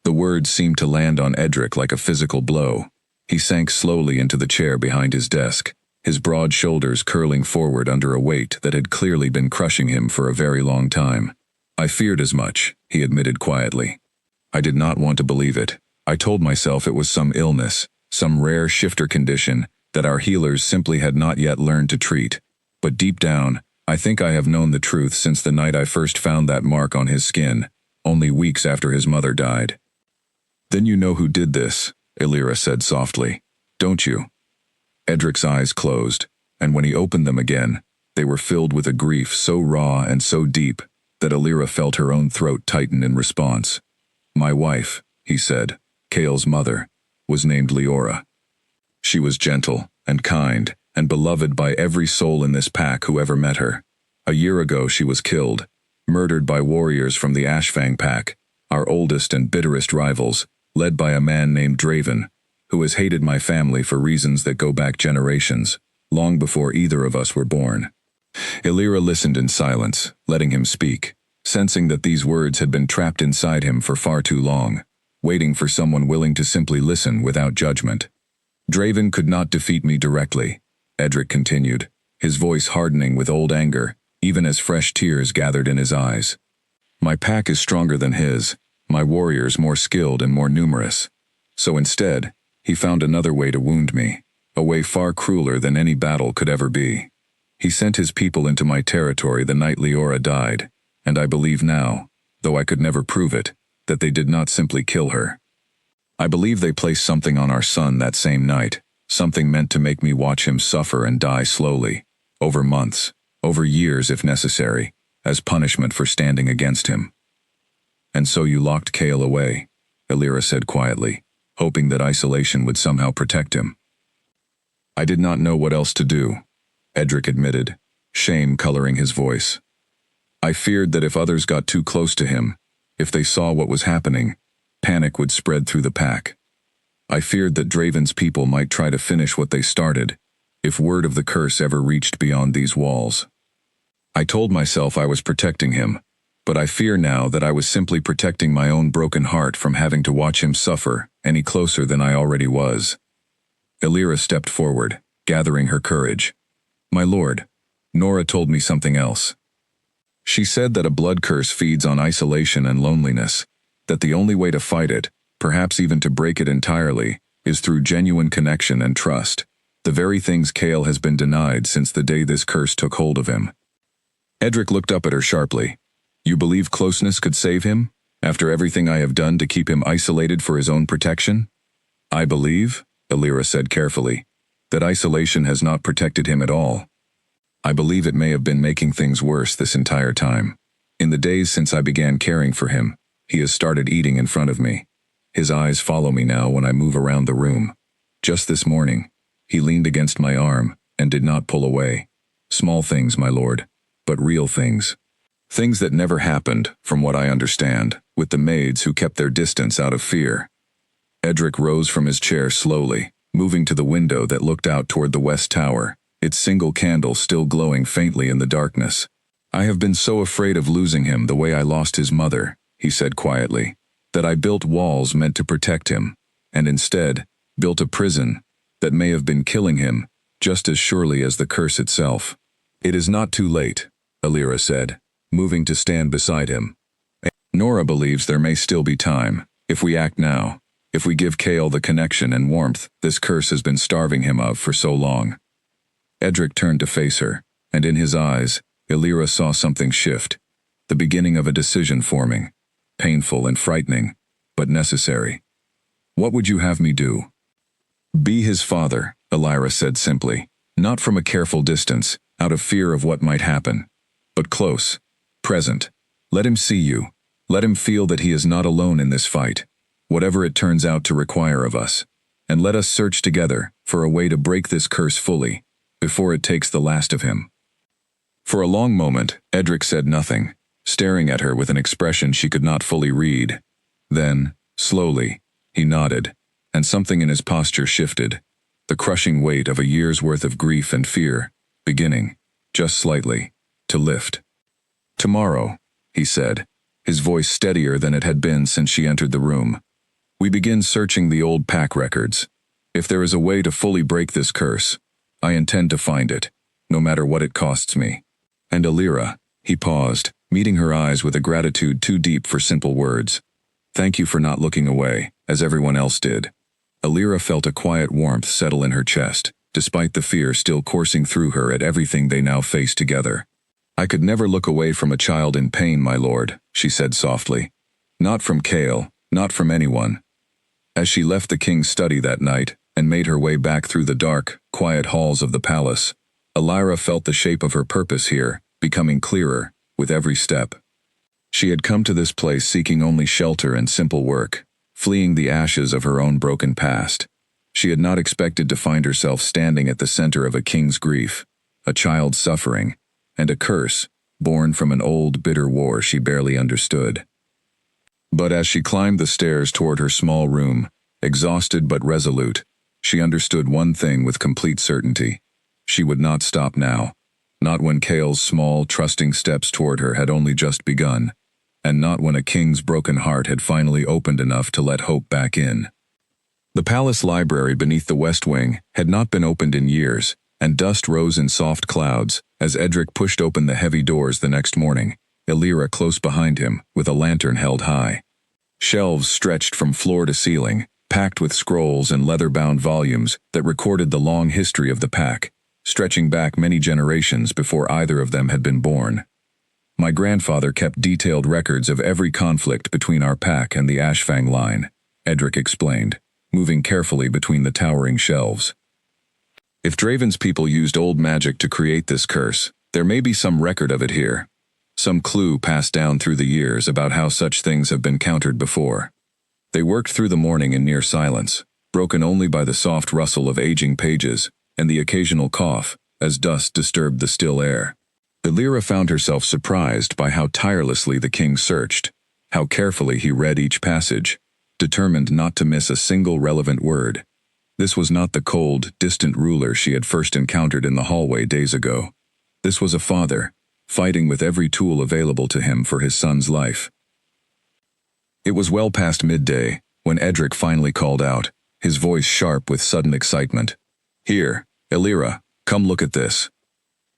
The words seemed to land on Edric like a physical blow. He sank slowly into the chair behind his desk, his broad shoulders curling forward under a weight that had clearly been crushing him for a very long time. I feared as much, he admitted quietly. I did not want to believe it. I told myself it was some illness, some rare shifter condition that our healers simply had not yet learned to treat. But deep down, I think I have known the truth since the night I first found that mark on his skin, only weeks after his mother died. Then you know who did this, Illyra said softly. Don't you? Edric's eyes closed, and when he opened them again, they were filled with a grief so raw and so deep that Illyra felt her own throat tighten in response. My wife, he said, Kale's mother, was named Leora. She was gentle and kind and beloved by every soul in this pack who ever met her. A year ago she was killed, murdered by warriors from the Ashfang pack, our oldest and bitterest rivals, led by a man named Draven, who has hated my family for reasons that go back generations, long before either of us were born. Illyra listened in silence, letting him speak, sensing that these words had been trapped inside him for far too long, waiting for someone willing to simply listen without judgment. Draven could not defeat me directly, Edric continued, his voice hardening with old anger, even as fresh tears gathered in his eyes. My pack is stronger than his, my warriors more skilled and more numerous. So instead, he found another way to wound me, a way far crueler than any battle could ever be. He sent his people into my territory the night Leora died, and I believe now, though I could never prove it, that they did not simply kill her. I believe they placed something on our son that same night, something meant to make me watch him suffer and die slowly, over months, over years if necessary, as punishment for standing against him. And so you locked Kale away, Illyra said quietly, hoping that isolation would somehow protect him. I did not know what else to do, Edric admitted, shame coloring his voice. I feared that if others got too close to him, if they saw what was happening, panic would spread through the pack. I feared that Draven's people might try to finish what they started, if word of the curse ever reached beyond these walls. I told myself I was protecting him, but I fear now that I was simply protecting my own broken heart from having to watch him suffer any closer than I already was. Illyra stepped forward, gathering her courage. My lord, Nora told me something else. She said that a blood curse feeds on isolation and loneliness, that the only way to fight it, perhaps even to break it entirely, is through genuine connection and trust, the very things Kale has been denied since the day this curse took hold of him. Edric looked up at her sharply. You believe closeness could save him, after everything I have done to keep him isolated for his own protection? I believe, Illyra said carefully, that isolation has not protected him at all. I believe it may have been making things worse this entire time. In the days since I began caring for him, he has started eating in front of me. His eyes follow me now when I move around the room. Just this morning, he leaned against my arm and did not pull away. Small things, my lord, but real things. Things that never happened, from what I understand, with the maids who kept their distance out of fear. Edric rose from his chair slowly, moving to the window that looked out toward the west tower, its single candle still glowing faintly in the darkness. I have been so afraid of losing him the way I lost his mother, he said quietly, that I built walls meant to protect him, and instead, built a prison that may have been killing him just as surely as the curse itself. It is not too late, Illyra said, moving to stand beside him. Nora believes there may still be time, if we act now, if we give Kale the connection and warmth this curse has been starving him of for so long. Edric turned to face her, and in his eyes, Illyra saw something shift, the beginning of a decision forming, painful and frightening, but necessary. What would you have me do? Be his father, Illyra said simply, not from a careful distance, out of fear of what might happen, but close, present. Let him see you. Let him feel that he is not alone in this fight, whatever it turns out to require of us, and let us search together for a way to break this curse fully, before it takes the last of him. For a long moment, Edric said nothing, staring at her with an expression she could not fully read. Then, slowly, he nodded, and something in his posture shifted, the crushing weight of a year's worth of grief and fear, beginning, just slightly, to lift. Tomorrow, he said, his voice steadier than it had been since she entered the room, We begin searching the old pack records. If there is a way to fully break this curse, I intend to find it, no matter what it costs me. And Illyra, he paused, meeting her eyes with a gratitude too deep for simple words. Thank you for not looking away, as everyone else did. Illyra felt a quiet warmth settle in her chest, despite the fear still coursing through her at everything they now faced together. I could never look away from a child in pain, my lord, she said softly. Not from Kale, not from anyone. As she left the king's study that night and made her way back through the dark, quiet halls of the palace, Illyra felt the shape of her purpose here, becoming clearer with every step. She had come to this place seeking only shelter and simple work, fleeing the ashes of her own broken past. She had not expected to find herself standing at the center of a king's grief, a child's suffering, and a curse born from an old, bitter war she barely understood. But as she climbed the stairs toward her small room, exhausted but resolute, she understood one thing with complete certainty. She would not stop now. Not when Kale's small, trusting steps toward her had only just begun, and not when a king's broken heart had finally opened enough to let hope back in. The palace library beneath the west wing had not been opened in years, and dust rose in soft clouds as Edric pushed open the heavy doors the next morning, Illyra close behind him, with a lantern held high. Shelves stretched from floor to ceiling, packed with scrolls and leather-bound volumes that recorded the long history of the pack, stretching back many generations before either of them had been born. My grandfather kept detailed records of every conflict between our pack and the Ashfang line, Edric explained, moving carefully between the towering shelves. If Draven's people used old magic to create this curse, there may be some record of it here. Some clue passed down through the years about how such things have been countered before. They worked through the morning in near silence, broken only by the soft rustle of aging pages and the occasional cough as dust disturbed the still air. Illyra found herself surprised by how tirelessly the king searched, how carefully he read each passage, determined not to miss a single relevant word. This was not the cold, distant ruler she had first encountered in the hallway days ago. This was a father, fighting with every tool available to him for his son's life. It was well past midday when Edric finally called out, his voice sharp with sudden excitement. Here, Illyra, come look at this.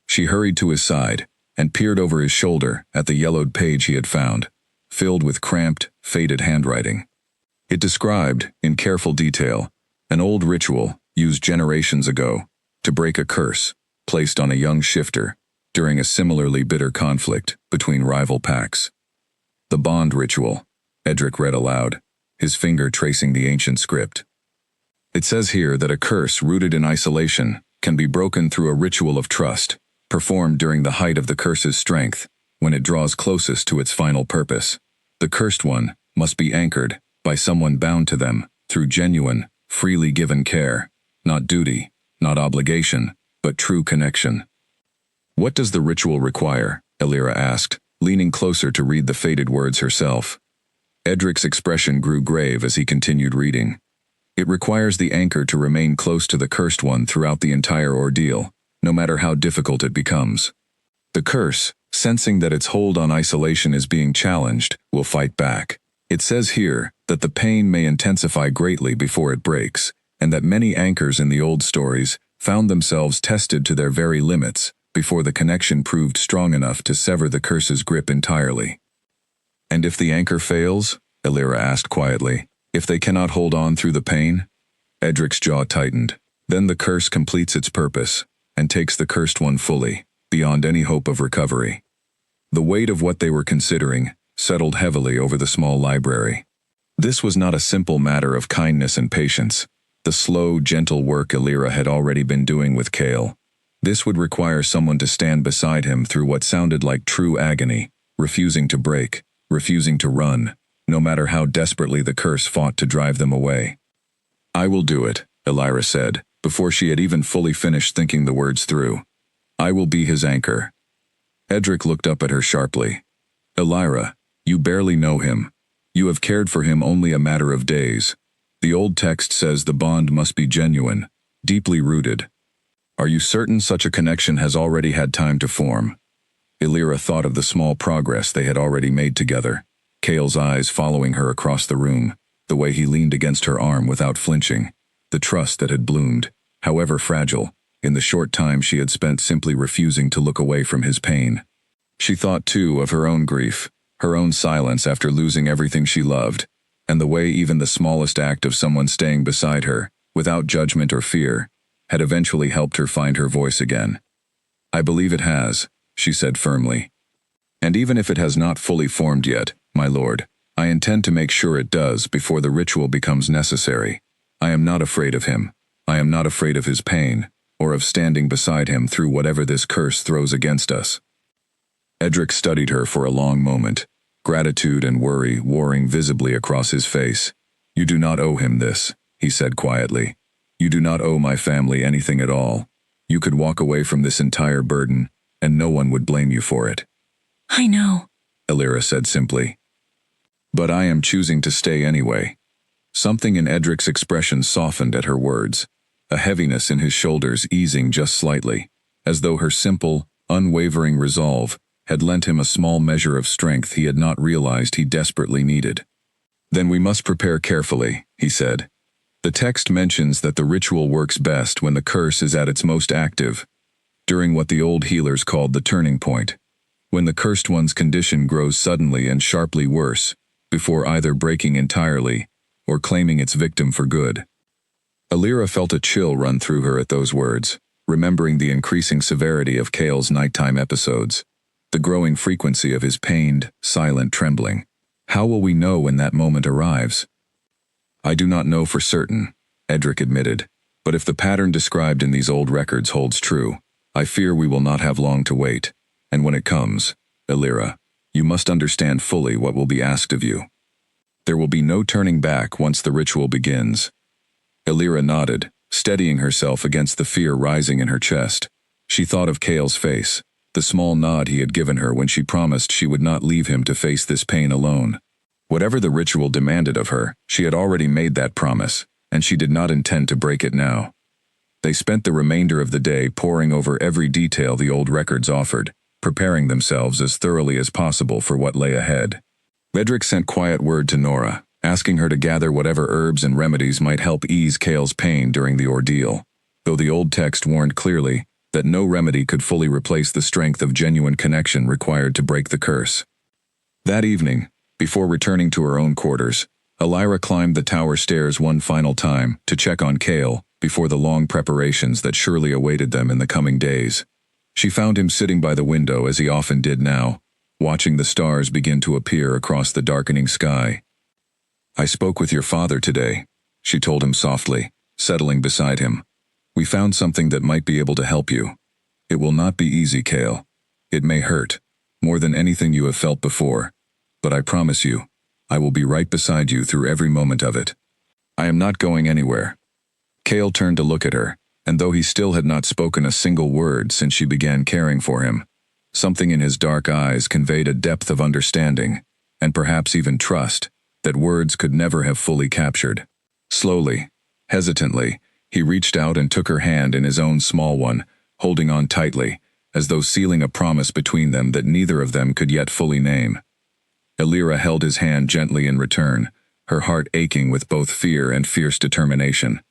She hurried to his side and peered over his shoulder at the yellowed page he had found, filled with cramped, faded handwriting. It described, in careful detail, an old ritual used generations ago to break a curse placed on a young shifter during a similarly bitter conflict between rival packs. The bond ritual, Edric read aloud, his finger tracing the ancient script. It says here that a curse rooted in isolation can be broken through a ritual of trust, performed during the height of the curse's strength, when it draws closest to its final purpose. The cursed one must be anchored by someone bound to them through genuine, freely given care, not duty, not obligation, but true connection. What does the ritual require? Illyra asked, leaning closer to read the faded words herself. Edric's expression grew grave as he continued reading. It requires the anchor to remain close to the cursed one throughout the entire ordeal, no matter how difficult it becomes. The curse, sensing that its hold on isolation is being challenged, will fight back. It says here that the pain may intensify greatly before it breaks, and that many anchors in the old stories found themselves tested to their very limits before the connection proved strong enough to sever the curse's grip entirely. And if the anchor fails? Illyra asked quietly. If they cannot hold on through the pain? Edric's jaw tightened. Then the curse completes its purpose and takes the cursed one fully, beyond any hope of recovery. The weight of what they were considering settled heavily over the small library. This was not a simple matter of kindness and patience, the slow, gentle work Illyra had already been doing with Kale. This would require someone to stand beside him through what sounded like true agony, refusing to break, refusing to run, no matter how desperately the curse fought to drive them away. I will do it, Illyra said, before she had even fully finished thinking the words through. I will be his anchor. Edric looked up at her sharply. Illyra, you barely know him. You have cared for him only a matter of days. The old text says the bond must be genuine, deeply rooted. Are you certain such a connection has already had time to form? Illyra thought of the small progress they had already made together, Kale's eyes following her across the room, the way he leaned against her arm without flinching, the trust that had bloomed, however fragile, in the short time she had spent simply refusing to look away from his pain. She thought, too, of her own grief, her own silence after losing everything she loved, and the way even the smallest act of someone staying beside her, without judgment or fear, had eventually helped her find her voice again. "I believe it has," she said firmly. "And even if it has not fully formed yet, my lord, I intend to make sure it does before the ritual becomes necessary. I am not afraid of him. I am not afraid of his pain, or of standing beside him through whatever this curse throws against us." Edric studied her for a long moment, gratitude and worry warring visibly across his face. "You do not owe him this," he said quietly. "You do not owe my family anything at all. You could walk away from this entire burden, and no one would blame you for it." "I know," Illyra said simply. "But I am choosing to stay anyway." Something in Edric's expression softened at her words, a heaviness in his shoulders easing just slightly, as though her simple, unwavering resolve had lent him a small measure of strength he had not realized he desperately needed. "Then we must prepare carefully," he said. "The text mentions that the ritual works best when the curse is at its most active, during what the old healers called the turning point, when the cursed one's condition grows suddenly and sharply worse, before either breaking entirely or claiming its victim for good." Illyra felt a chill run through her at those words, remembering the increasing severity of Cale's nighttime episodes, the growing frequency of his pained, silent trembling. "How will we know when that moment arrives?" "I do not know for certain," Edric admitted, "but if the pattern described in these old records holds true, I fear we will not have long to wait. And when it comes, Illyra, you must understand fully what will be asked of you. There will be no turning back once the ritual begins." Illyra nodded, steadying herself against the fear rising in her chest. She thought of Cale's face, the small nod he had given her when she promised she would not leave him to face this pain alone. Whatever the ritual demanded of her, she had already made that promise, and she did not intend to break it now. They spent the remainder of the day poring over every detail the old records offered, preparing themselves as thoroughly as possible for what lay ahead. Edric sent quiet word to Nora, asking her to gather whatever herbs and remedies might help ease Cale's pain during the ordeal, though the old text warned clearly that no remedy could fully replace the strength of genuine connection required to break the curse. That evening, before returning to her own quarters, Illyra climbed the tower stairs one final time to check on Cale before the long preparations that surely awaited them in the coming days. She found him sitting by the window as he often did now, watching the stars begin to appear across the darkening sky. "I spoke with your father today," she told him softly, settling beside him. "We found something that might be able to help you. It will not be easy, Cale. It may hurt, more than anything you have felt before, but I promise you, I will be right beside you through every moment of it. I am not going anywhere." Cale turned to look at her, and though he still had not spoken a single word since she began caring for him, something in his dark eyes conveyed a depth of understanding, and perhaps even trust, that words could never have fully captured. Slowly, hesitantly, he reached out and took her hand in his own small one, holding on tightly, as though sealing a promise between them that neither of them could yet fully name. Illyra held his hand gently in return, her heart aching with both fear and fierce determination.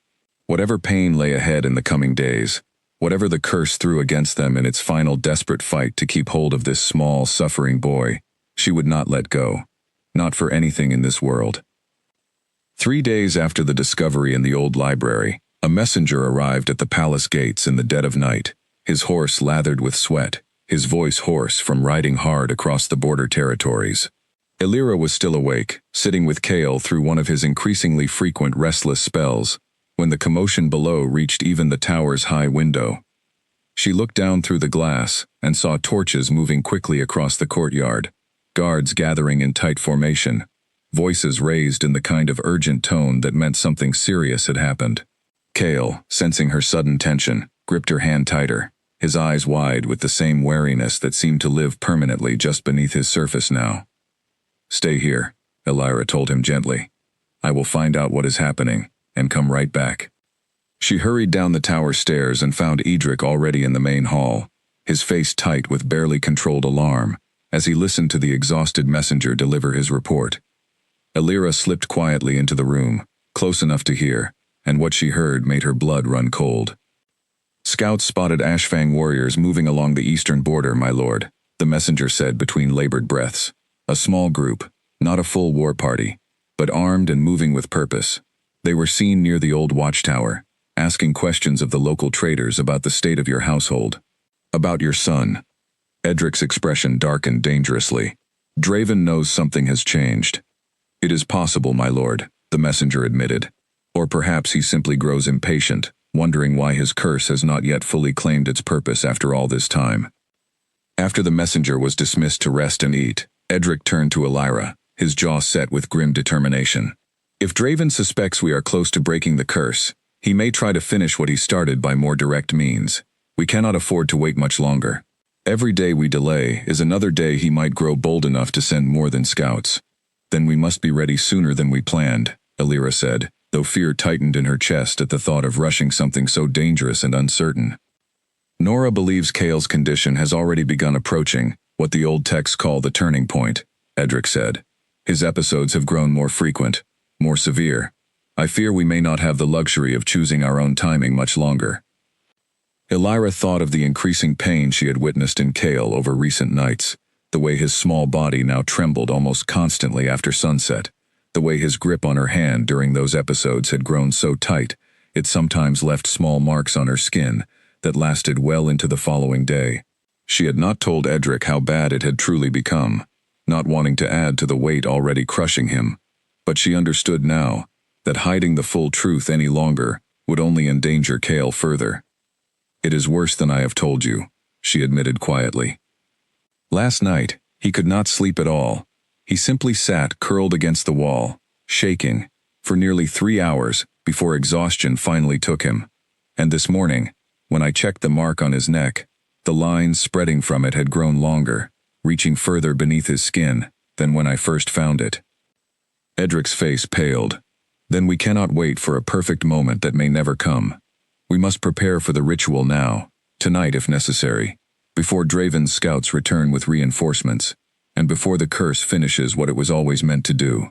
Whatever pain lay ahead in the coming days, whatever the curse threw against them in its final desperate fight to keep hold of this small, suffering boy, she would not let go. Not for anything in this world. 3 days after the discovery in the old library, a messenger arrived at the palace gates in the dead of night, his horse lathered with sweat, his voice hoarse from riding hard across the border territories. Illyra was still awake, sitting with Cale through one of his increasingly frequent restless spells, when the commotion below reached even the tower's high window. She looked down through the glass and saw torches moving quickly across the courtyard, guards gathering in tight formation, voices raised in the kind of urgent tone that meant something serious had happened. Cale, sensing her sudden tension, gripped her hand tighter, his eyes wide with the same wariness that seemed to live permanently just beneath his surface now. "Stay here," Illyra told him gently. "I will find out what is happening, and come right back." She hurried down the tower stairs and found Edric already in the main hall, his face tight with barely controlled alarm, as he listened to the exhausted messenger deliver his report. Elira slipped quietly into the room, close enough to hear, and what she heard made her blood run cold. "Scouts spotted Ashfang warriors moving along the eastern border, my lord," the messenger said between labored breaths. "A small group, not a full war party, but armed and moving with purpose. They were seen near the old watchtower, asking questions of the local traders about the state of your household. About your son." Edric's expression darkened dangerously. "Draven knows something has changed." "It is possible, my lord," the messenger admitted. "Or perhaps he simply grows impatient, wondering why his curse has not yet fully claimed its purpose after all this time." After the messenger was dismissed to rest and eat, Edric turned to Elira, his jaw set with grim determination. "If Draven suspects we are close to breaking the curse, he may try to finish what he started by more direct means. We cannot afford to wait much longer. Every day we delay is another day he might grow bold enough to send more than scouts." "Then we must be ready sooner than we planned," Elira said, though fear tightened in her chest at the thought of rushing something so dangerous and uncertain. "Nora believes Kale's condition has already begun approaching what the old texts call the turning point," Edric said. "His episodes have grown more frequent, more severe. I fear we may not have the luxury of choosing our own timing much longer." Elira thought of the increasing pain she had witnessed in Kale over recent nights, the way his small body now trembled almost constantly after sunset, the way his grip on her hand during those episodes had grown so tight it sometimes left small marks on her skin that lasted well into the following day. She had not told Edric how bad it had truly become, not wanting to add to the weight already crushing him, but she understood now that hiding the full truth any longer would only endanger Kale further. "It is worse than I have told you," she admitted quietly. Last night, he could not sleep at all. He simply sat curled against the wall, shaking, for nearly 3 hours before exhaustion finally took him. And this morning, when I checked the mark on his neck, the lines spreading from it had grown longer, reaching further beneath his skin than when I first found it. Edric's face paled. "Then we cannot wait for a perfect moment that may never come. We must prepare for the ritual now, tonight if necessary, before Draven's scouts return with reinforcements, and before the curse finishes what it was always meant to do."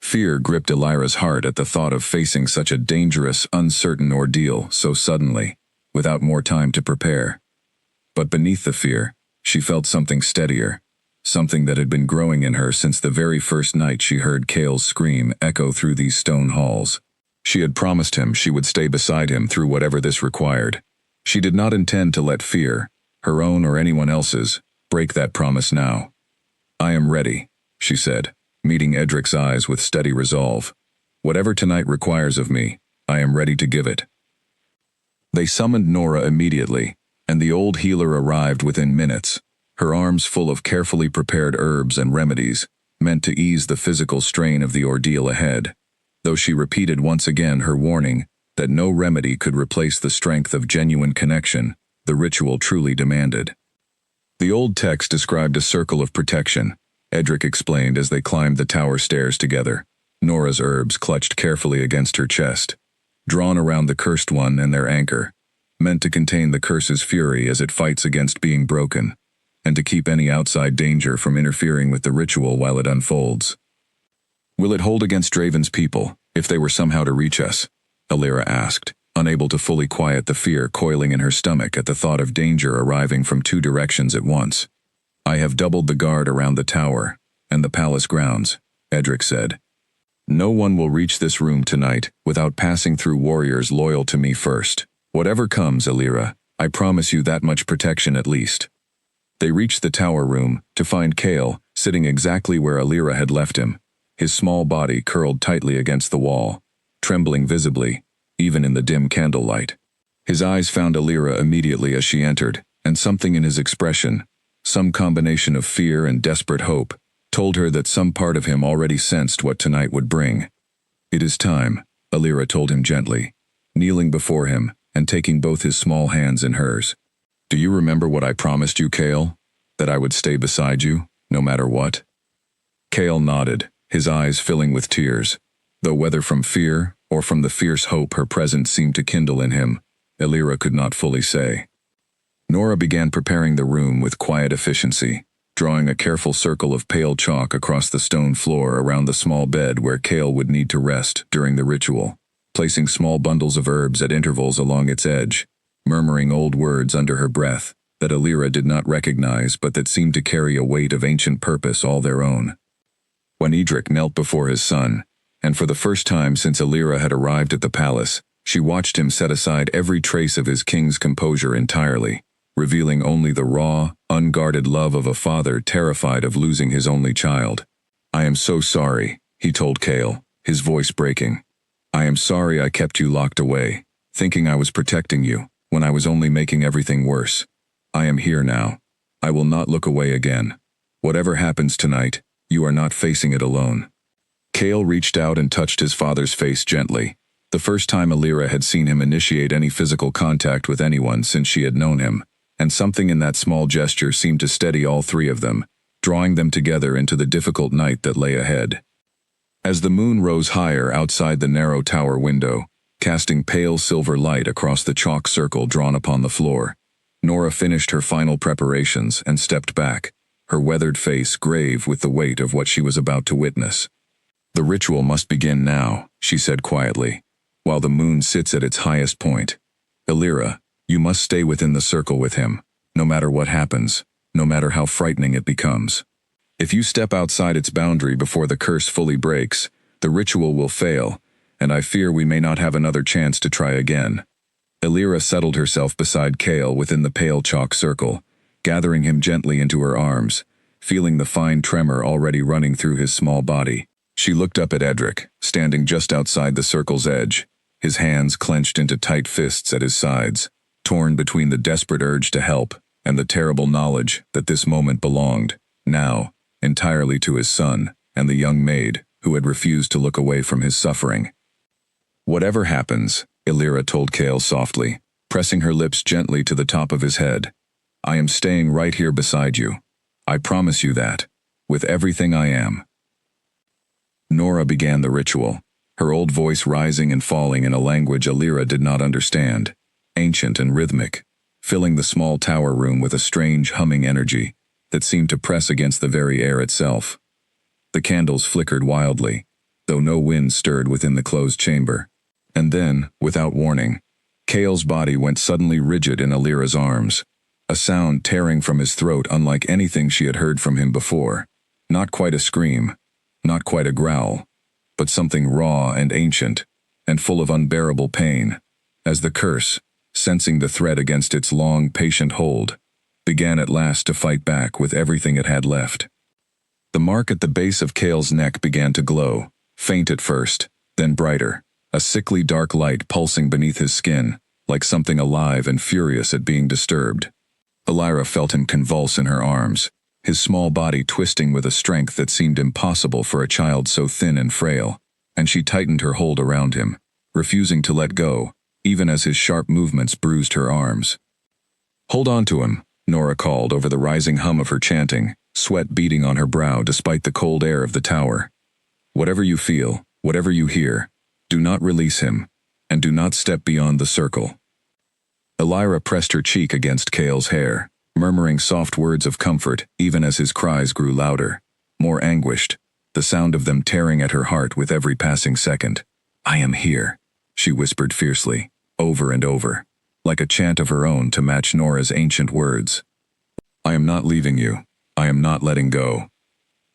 Fear gripped Elira's heart at the thought of facing such a dangerous, uncertain ordeal so suddenly, without more time to prepare. But beneath the fear, she felt something steadier, something that had been growing in her since the very first night she heard Kale's scream echo through these stone halls. She had promised him she would stay beside him through whatever this required. She did not intend to let fear, her own or anyone else's, break that promise now. "I am ready," she said, meeting Edric's eyes with steady resolve. "Whatever tonight requires of me, I am ready to give it." They summoned Nora immediately, and the old healer arrived within minutes, her arms full of carefully prepared herbs and remedies, meant to ease the physical strain of the ordeal ahead, though she repeated once again her warning that no remedy could replace the strength of genuine connection the ritual truly demanded. The old text described a circle of protection, Edric explained as they climbed the tower stairs together, Nora's herbs clutched carefully against her chest, drawn around the cursed one and their anchor, meant to contain the curse's fury as it fights against being broken, and to keep any outside danger from interfering with the ritual while it unfolds. "Will it hold against Draven's people, if they were somehow to reach us?" Elira asked, unable to fully quiet the fear coiling in her stomach at the thought of danger arriving from 2 directions at once. "I have doubled the guard around the tower and the palace grounds," Edric said. "No one will reach this room tonight without passing through warriors loyal to me first. Whatever comes, Elira, I promise you that much protection at least." They reached the tower room to find Kale sitting exactly where Elira had left him, his small body curled tightly against the wall, trembling visibly, even in the dim candlelight. His eyes found Elira immediately as she entered, and something in his expression, some combination of fear and desperate hope, told her that some part of him already sensed what tonight would bring. "It is time," Elira told him gently, kneeling before him and taking both his small hands in hers. "Do you remember what I promised you, Kale? That I would stay beside you, no matter what?" Kale nodded, his eyes filling with tears, though whether from fear or from the fierce hope her presence seemed to kindle in him, Elira could not fully say. Nora began preparing the room with quiet efficiency, drawing a careful circle of pale chalk across the stone floor around the small bed where Kale would need to rest during the ritual, placing small bundles of herbs at intervals along its edge, murmuring old words under her breath that Illyra did not recognize but that seemed to carry a weight of ancient purpose all their own. When Edric knelt before his son, and for the first time since Illyra had arrived at the palace, she watched him set aside every trace of his king's composure entirely, revealing only the raw, unguarded love of a father terrified of losing his only child. "I am so sorry," he told Kale, his voice breaking. "I am sorry I kept you locked away, thinking I was protecting you, when I was only making everything worse. I am here now. I will not look away again. Whatever happens tonight, you are not facing it alone." Kale reached out and touched his father's face gently, the first time Illyra had seen him initiate any physical contact with anyone since she had known him, and something in that small gesture seemed to steady all three of them, drawing them together into the difficult night that lay ahead. As the moon rose higher outside the narrow tower window, casting pale silver light across the chalk circle drawn upon the floor, Nora finished her final preparations and stepped back, her weathered face grave with the weight of what she was about to witness. "The ritual must begin now," she said quietly, "while the moon sits at its highest point. Illyra, you must stay within the circle with him, no matter what happens, no matter how frightening it becomes. If you step outside its boundary before the curse fully breaks, the ritual will fail, and I fear we may not have another chance to try again." Illyra settled herself beside Kale within the pale chalk circle, gathering him gently into her arms, feeling the fine tremor already running through his small body. She looked up at Edric, standing just outside the circle's edge, his hands clenched into tight fists at his sides, torn between the desperate urge to help and the terrible knowledge that this moment belonged, now, entirely to his son and the young maid who had refused to look away from his suffering. "Whatever happens," Illyra told Kale softly, pressing her lips gently to the top of his head, "I am staying right here beside you. I promise you that, with everything I am." Nora began the ritual, her old voice rising and falling in a language Illyra did not understand, ancient and rhythmic, filling the small tower room with a strange humming energy that seemed to press against the very air itself. The candles flickered wildly, though no wind stirred within the closed chamber. And then, without warning, Kale's body went suddenly rigid in Illyra's arms, a sound tearing from his throat unlike anything she had heard from him before. Not quite a scream, not quite a growl, but something raw and ancient, and full of unbearable pain, as the curse, sensing the threat against its long, patient hold, began at last to fight back with everything it had left. The mark at the base of Kale's neck began to glow, faint at first, then brighter, a sickly dark light pulsing beneath his skin, like something alive and furious at being disturbed. Illyra felt him convulse in her arms, his small body twisting with a strength that seemed impossible for a child so thin and frail, and she tightened her hold around him, refusing to let go, even as his sharp movements bruised her arms. "Hold on to him," Nora called over the rising hum of her chanting, sweat beading on her brow despite the cold air of the tower. "Whatever you feel, whatever you hear, do not release him, and do not step beyond the circle." Illyra pressed her cheek against Kale's hair, murmuring soft words of comfort even as his cries grew louder, more anguished, the sound of them tearing at her heart with every passing second. "I am here," she whispered fiercely, over and over, like a chant of her own to match Nora's ancient words. "I am not leaving you. I am not letting go."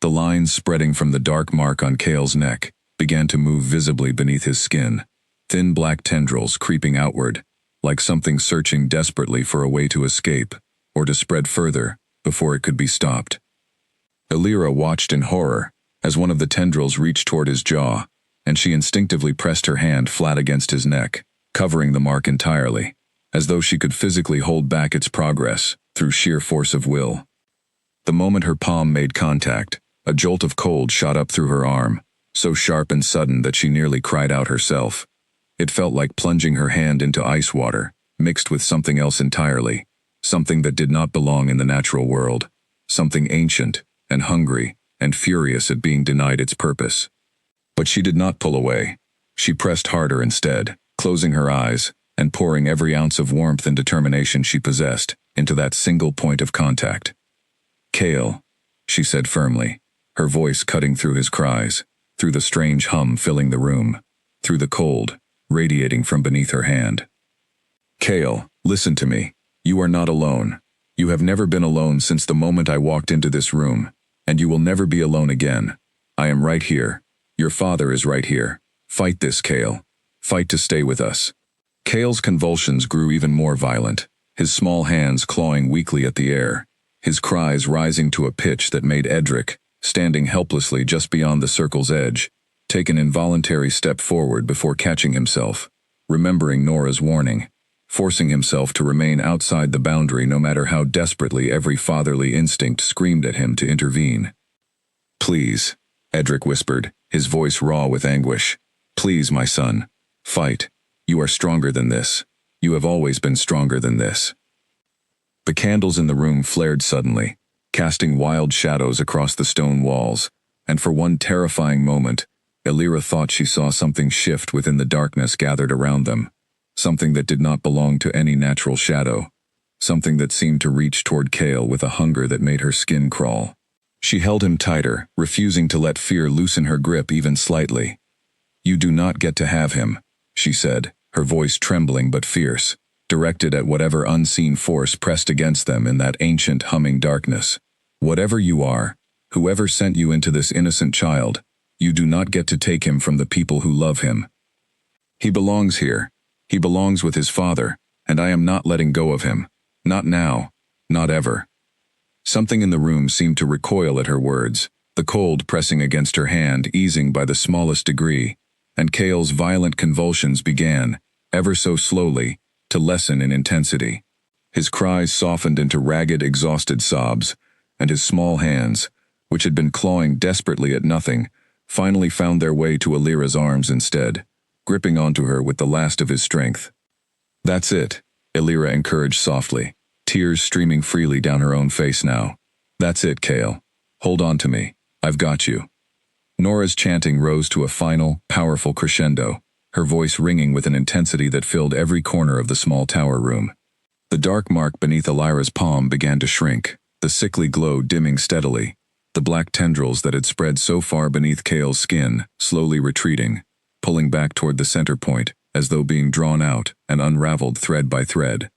The lines spreading from the dark mark on Kale's neck began to move visibly beneath his skin, thin black tendrils creeping outward, like something searching desperately for a way to escape, or to spread further, before it could be stopped. Illyra watched in horror, as one of the tendrils reached toward his jaw, and she instinctively pressed her hand flat against his neck, covering the mark entirely, as though she could physically hold back its progress, through sheer force of will. The moment her palm made contact, a jolt of cold shot up through her arm, so sharp and sudden that she nearly cried out herself. It felt like plunging her hand into ice water, mixed with something else entirely, something that did not belong in the natural world, something ancient and hungry and furious at being denied its purpose. But she did not pull away. She pressed harder instead, closing her eyes and pouring every ounce of warmth and determination she possessed into that single point of contact. "Kale," she said firmly, her voice cutting through his cries, through the strange hum filling the room, through the cold, radiating from beneath her hand. Kale, listen to me. You are not alone. You have never been alone since the moment I walked into this room, and you will never be alone again. I am right here. Your father is right here. Fight this, Kale. Fight to stay with us. Kale's convulsions grew even more violent, his small hands clawing weakly at the air, his cries rising to a pitch that made Edric, standing helplessly just beyond the circle's edge, take an involuntary step forward before catching himself, remembering Nora's warning, forcing himself to remain outside the boundary no matter how desperately every fatherly instinct screamed at him to intervene. Please, Edric whispered, his voice raw with anguish. Please, my son. Fight. You are stronger than this. You have always been stronger than this. The candles in the room flared suddenly, casting wild shadows across the stone walls, and for one terrifying moment, Illyra thought she saw something shift within the darkness gathered around them, something that did not belong to any natural shadow, something that seemed to reach toward Kale with a hunger that made her skin crawl. She held him tighter, refusing to let fear loosen her grip even slightly. You do not get to have him, she said, her voice trembling but fierce, directed at whatever unseen force pressed against them in that ancient humming darkness. Whatever you are, whoever sent you into this innocent child, you do not get to take him from the people who love him. He belongs here. He belongs with his father, and I am not letting go of him. Not now. Not ever. Something in the room seemed to recoil at her words, the cold pressing against her hand easing by the smallest degree, and Kale's violent convulsions began, ever so slowly, to lessen in intensity. His cries softened into ragged, exhausted sobs, and his small hands, which had been clawing desperately at nothing, finally found their way to Illyra's arms instead, gripping onto her with the last of his strength. That's it, Illyra encouraged softly, tears streaming freely down her own face now. That's it, Kale. Hold on to me. I've got you. Nora's chanting rose to a final, powerful crescendo, her voice ringing with an intensity that filled every corner of the small tower room. The dark mark beneath Illyra's palm began to shrink, the sickly glow dimming steadily, the black tendrils that had spread so far beneath Kale's skin slowly retreating, pulling back toward the center point, as though being drawn out and unraveled thread by thread.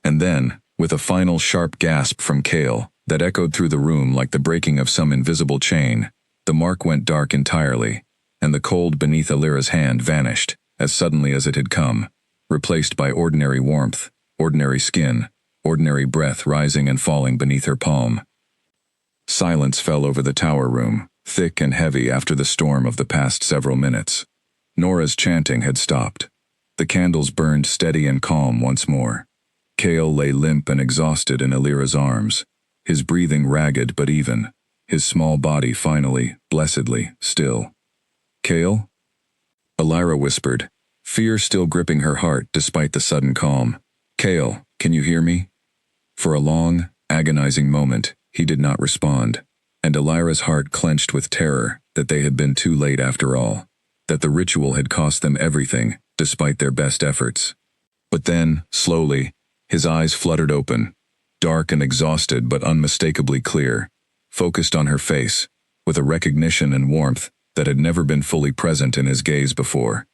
And then, with a final sharp gasp from Kale that echoed through the room like the breaking of some invisible chain, the mark went dark entirely, and the cold beneath Illyra's hand vanished, as suddenly as it had come, replaced by ordinary warmth, ordinary skin, ordinary breath rising and falling beneath her palm. Silence fell over the tower room, thick and heavy after the storm of the past several minutes. Nora's chanting had stopped. The candles burned steady and calm once more. Kale lay limp and exhausted in Illyra's arms, his breathing ragged but even, his small body finally, blessedly, still. Kale? Illyra whispered, fear still gripping her heart despite the sudden calm. Kale, can you hear me? For a long, agonizing moment, he did not respond, and Illyra's heart clenched with terror that they had been too late after all, that the ritual had cost them everything, despite their best efforts. But then, slowly, his eyes fluttered open, dark and exhausted but unmistakably clear, focused on her face, with a recognition and warmth that had never been fully present in his gaze before.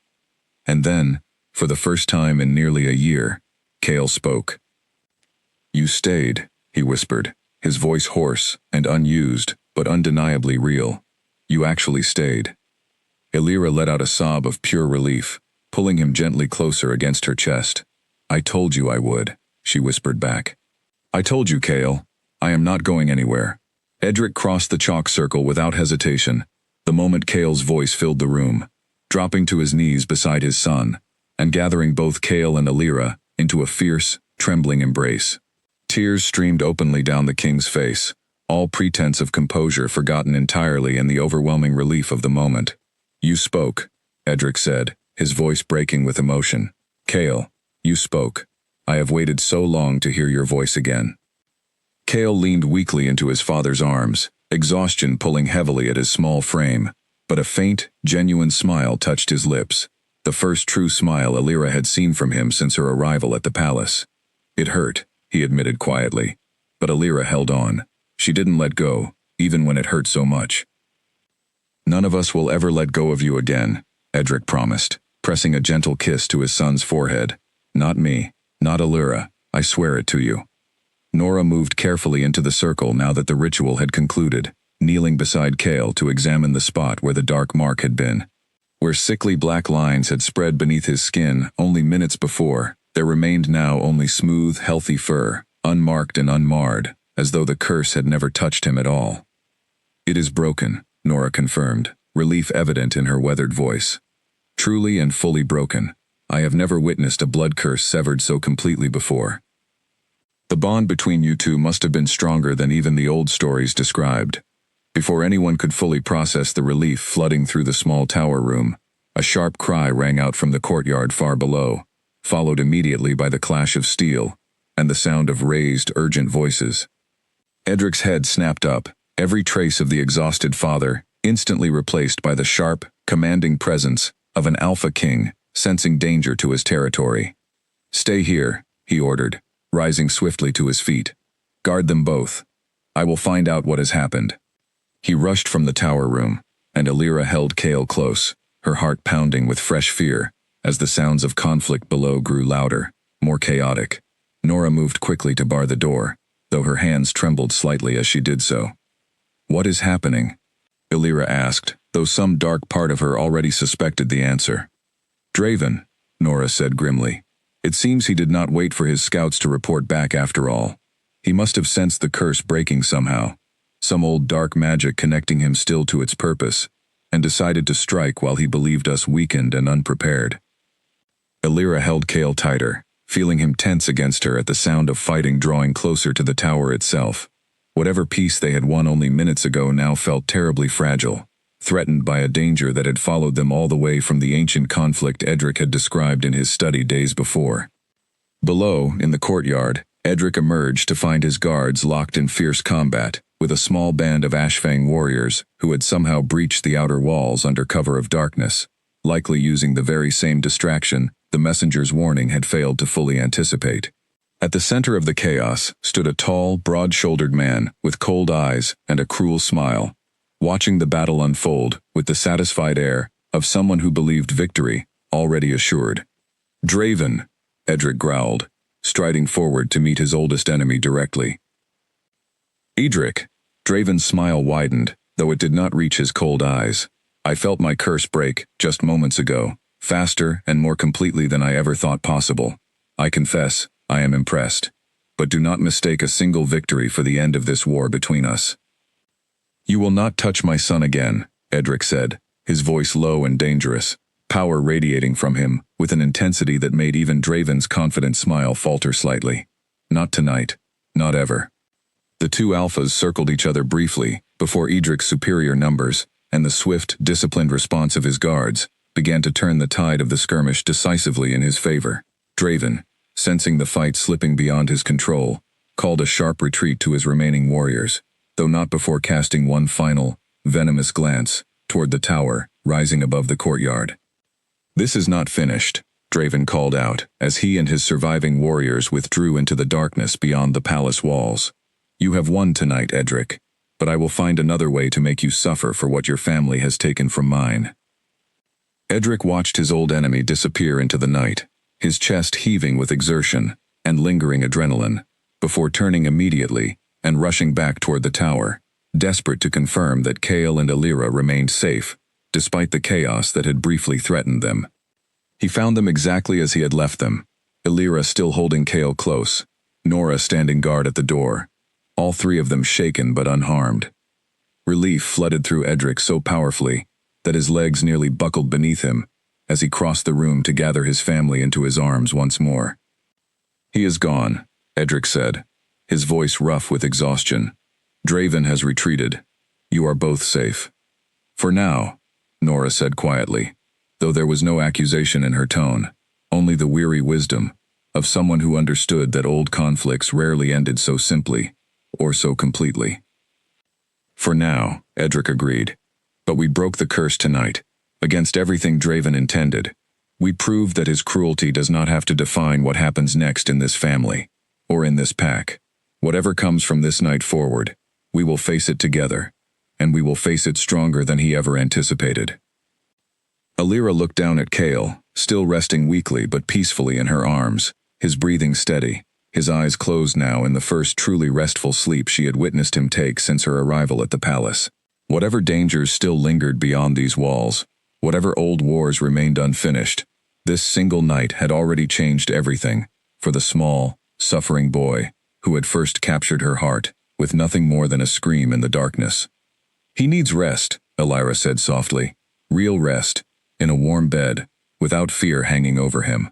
And then, for the first time in nearly a year, Kale spoke. You stayed, he whispered, his voice hoarse and unused, but undeniably real. You actually stayed. Illyra let out a sob of pure relief, pulling him gently closer against her chest. I told you I would, she whispered back. I told you, Kale. I am not going anywhere. Edric crossed the chalk circle without hesitation, the moment Kale's voice filled the room, dropping to his knees beside his son, and gathering both Kale and Illyra into a fierce, trembling embrace. Tears streamed openly down the king's face, all pretense of composure forgotten entirely in the overwhelming relief of the moment. You spoke, Edric said, his voice breaking with emotion. Kale, you spoke. I have waited so long to hear your voice again. Kale leaned weakly into his father's arms, exhaustion pulling heavily at his small frame, but a faint, genuine smile touched his lips, the first true smile Illyra had seen from him since her arrival at the palace. It hurt, he admitted quietly, but Illyra held on. She didn't let go, even when it hurt so much. "None of us will ever let go of you again," Edric promised, pressing a gentle kiss to his son's forehead. "Not me, not Illyra, I swear it to you." Nora moved carefully into the circle now that the ritual had concluded, kneeling beside Cale to examine the spot where the dark mark had been. Where sickly black lines had spread beneath his skin only minutes before, there remained now only smooth, healthy fur, unmarked and unmarred, as though the curse had never touched him at all. "It is broken," Nora confirmed, relief evident in her weathered voice. "Truly and fully broken. I have never witnessed a blood curse severed so completely before." The bond between you two must have been stronger than even the old stories described. Before anyone could fully process the relief flooding through the small tower room, a sharp cry rang out from the courtyard far below, followed immediately by the clash of steel and the sound of raised, urgent voices. Edric's head snapped up, every trace of the exhausted father instantly replaced by the sharp, commanding presence of an alpha king sensing danger to his territory. "Stay here," he ordered, rising swiftly to his feet. "Guard them both. I will find out what has happened." He rushed from the tower room, and Illyra held Cale close, her heart pounding with fresh fear, as the sounds of conflict below grew louder, more chaotic. Nora moved quickly to bar the door, though her hands trembled slightly as she did so. "What is happening?" Illyra asked, though some dark part of her already suspected the answer. "Draven," Nora said grimly. "It seems he did not wait for his scouts to report back after all. He must have sensed the curse breaking somehow, some old dark magic connecting him still to its purpose, and decided to strike while he believed us weakened and unprepared." Illyra held Cale tighter, feeling him tense against her at the sound of fighting drawing closer to the tower itself. Whatever peace they had won only minutes ago now felt terribly fragile, threatened by a danger that had followed them all the way from the ancient conflict Edric had described in his study days before. Below, in the courtyard, Edric emerged to find his guards locked in fierce combat, with a small band of Ashfang warriors who had somehow breached the outer walls under cover of darkness, likely using the very same distraction the messenger's warning had failed to fully anticipate. At the center of the chaos stood a tall, broad-shouldered man with cold eyes and a cruel smile, watching the battle unfold with the satisfied air of someone who believed victory already assured. "Draven," Edric growled, striding forward to meet his oldest enemy directly. "Edric," Draven's smile widened, though it did not reach his cold eyes. "I felt my curse break just moments ago, faster and more completely than I ever thought possible. I confess, I am impressed. But do not mistake a single victory for the end of this war between us." "You will not touch my son again," Edric said, his voice low and dangerous, power radiating from him with an intensity that made even Draven's confident smile falter slightly. "Not tonight. Not ever." The two alphas circled each other briefly before Edric's superior numbers and the swift, disciplined response of his guards began to turn the tide of the skirmish decisively in his favor. Draven, sensing the fight slipping beyond his control, called a sharp retreat to his remaining warriors, though not before casting one final, venomous glance toward the tower rising above the courtyard. "This is not finished," Draven called out as he and his surviving warriors withdrew into the darkness beyond the palace walls. "You have won tonight, Edric, but I will find another way to make you suffer for what your family has taken from mine." Edric watched his old enemy disappear into the night, his chest heaving with exertion and lingering adrenaline, before turning immediately and rushing back toward the tower, desperate to confirm that Cale and Illyra remained safe, despite the chaos that had briefly threatened them. He found them exactly as he had left them, Illyra still holding Cale close, Nora standing guard at the door, all three of them shaken but unharmed. Relief flooded through Edric so powerfully that his legs nearly buckled beneath him as he crossed the room to gather his family into his arms once more. "He is gone," Edric said, his voice rough with exhaustion. "Draven has retreated. You are both safe." "For now," Nora said quietly, though there was no accusation in her tone, only the weary wisdom of someone who understood that old conflicts rarely ended so simply or so completely. "For now," Edric agreed, "but we broke the curse tonight, against everything Draven intended. We proved that his cruelty does not have to define what happens next in this family, or in this pack. Whatever comes from this night forward, We will face it together, and we will face it stronger than he ever anticipated. Illyra looked down at Kale, still resting weakly but peacefully in her arms, his breathing steady, his eyes closed now in the first truly restful sleep she had witnessed him take since her arrival at the palace. Whatever dangers still lingered beyond these walls, whatever old wars remained unfinished, this single night had already changed everything for the small, suffering boy who had first captured her heart with nothing more than a scream in the darkness. He needs rest, Illyra said softly. Real rest, in a warm bed, without fear hanging over him.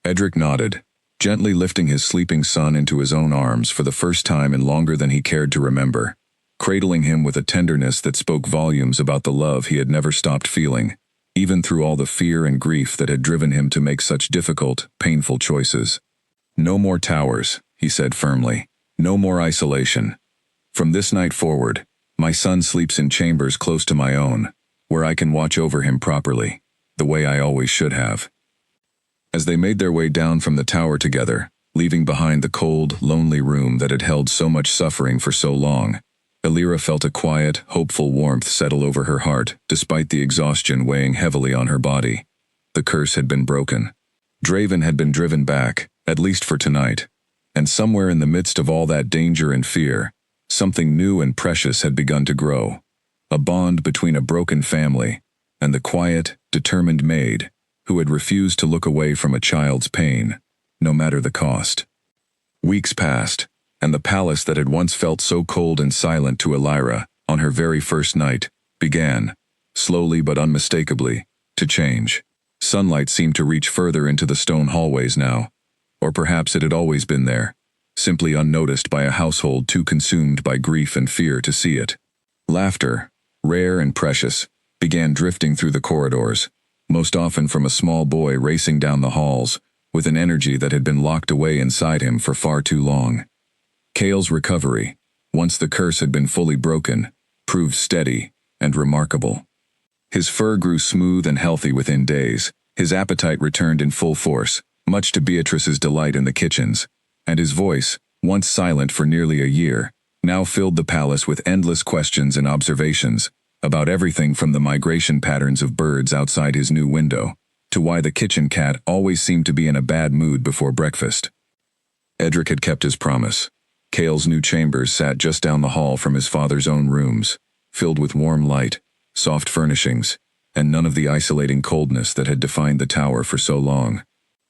Edric nodded, gently lifting his sleeping son into his own arms for the first time in longer than he cared to remember, cradling him with a tenderness that spoke volumes about the love he had never stopped feeling, even through all the fear and grief that had driven him to make such difficult, painful choices. No more towers, he said firmly. No more isolation. From this night forward, my son sleeps in chambers close to my own, where I can watch over him properly, the way I always should have. As they made their way down from the tower together, leaving behind the cold, lonely room that had held so much suffering for so long, Illyra felt a quiet, hopeful warmth settle over her heart, despite the exhaustion weighing heavily on her body. The curse had been broken. Draven had been driven back, at least for tonight, and somewhere in the midst of all that danger and fear, something new and precious had begun to grow. A bond between a broken family and the quiet, determined Maid, who had refused to look away from a child's pain, no matter the cost. Weeks passed, and the palace that had once felt so cold and silent to Illyra, on her very first night, began, slowly but unmistakably, to change. Sunlight seemed to reach further into the stone hallways now, or perhaps it had always been there, simply unnoticed by a household too consumed by grief and fear to see it. Laughter, rare and precious, began drifting through the corridors, most often from a small boy racing down the halls, with an energy that had been locked away inside him for far too long. Kale's recovery, once the curse had been fully broken, proved steady and remarkable. His fur grew smooth and healthy within days, his appetite returned in full force, much to Beatrice's delight in the kitchens, and his voice, once silent for nearly a year, now filled the palace with endless questions and observations, about everything from the migration patterns of birds outside his new window, to why the kitchen cat always seemed to be in a bad mood before breakfast. Edric had kept his promise. Kale's new chambers sat just down the hall from his father's own rooms, filled with warm light, soft furnishings, and none of the isolating coldness that had defined the tower for so long.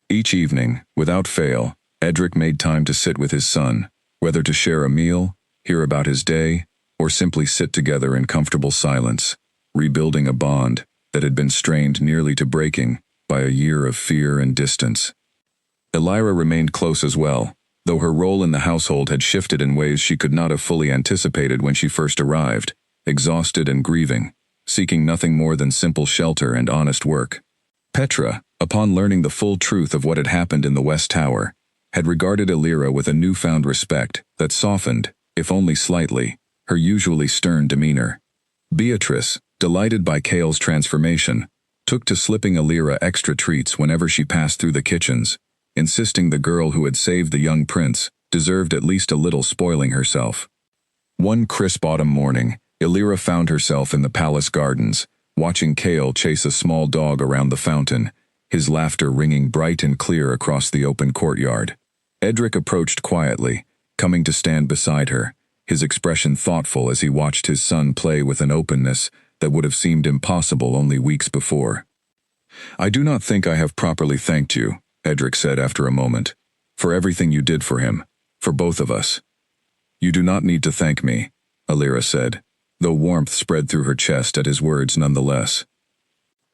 Each evening, without fail, Edric made time to sit with his son, whether to share a meal, hear about his day, or simply sit together in comfortable silence, rebuilding a bond that had been strained nearly to breaking by a year of fear and distance. Illyra remained close as well, though her role in the household had shifted in ways she could not have fully anticipated when she first arrived, exhausted and grieving, seeking nothing more than simple shelter and honest work. Petra, upon learning the full truth of what had happened in the West Tower, had regarded Illyra with a newfound respect that softened, if only slightly, her usually stern demeanor. Beatrice, delighted by Kale's transformation, took to slipping Illyra extra treats whenever she passed through the kitchens, insisting the girl who had saved the young prince deserved at least a little spoiling herself. One crisp autumn morning, Illyra found herself in the palace gardens, watching Kale chase a small dog around the fountain, his laughter ringing bright and clear across the open courtyard. Edric approached quietly, coming to stand beside her, his expression thoughtful as he watched his son play with an openness that would have seemed impossible only weeks before. "I do not think I have properly thanked you," Edric said after a moment, "for everything you did for him, for both of us." "You do not need to thank me," Illyra said, though warmth spread through her chest at his words nonetheless.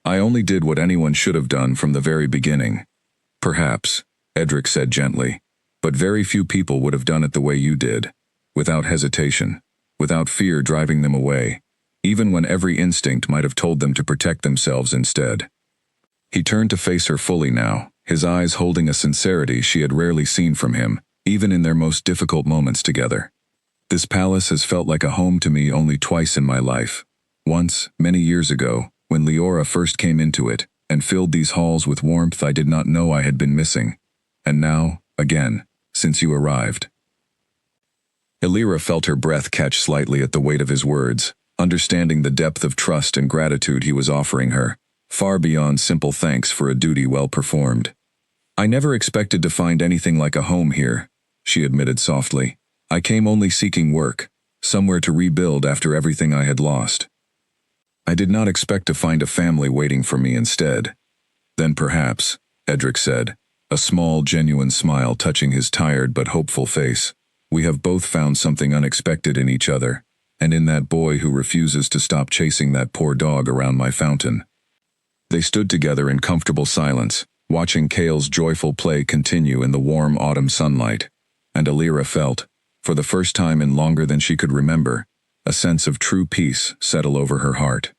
"I only did what anyone should have done from the very beginning." "Perhaps," Edric said gently, "but very few people would have done it the way you did, without hesitation, without fear driving them away, even when every instinct might have told them to protect themselves instead." He turned to face her fully now, his eyes holding a sincerity she had rarely seen from him, even in their most difficult moments together. "This palace has felt like a home to me only twice in my life. Once, many years ago, when Leora first came into it, and filled these halls with warmth I did not know I had been missing. And now, again, since you arrived." Elira felt her breath catch slightly at the weight of his words, understanding the depth of trust and gratitude he was offering her, far beyond simple thanks for a duty well performed. "I never expected to find anything like a home here," she admitted softly. "I came only seeking work, somewhere to rebuild after everything I had lost. I did not expect to find a family waiting for me instead." "Then perhaps," Edric said, a small, genuine smile touching his tired but hopeful face, "we have both found something unexpected in each other, and in that boy who refuses to stop chasing that poor dog around my fountain." They stood together in comfortable silence, watching Kale's joyful play continue in the warm autumn sunlight, and Elira felt, for the first time in longer than she could remember, a sense of true peace settle over her heart.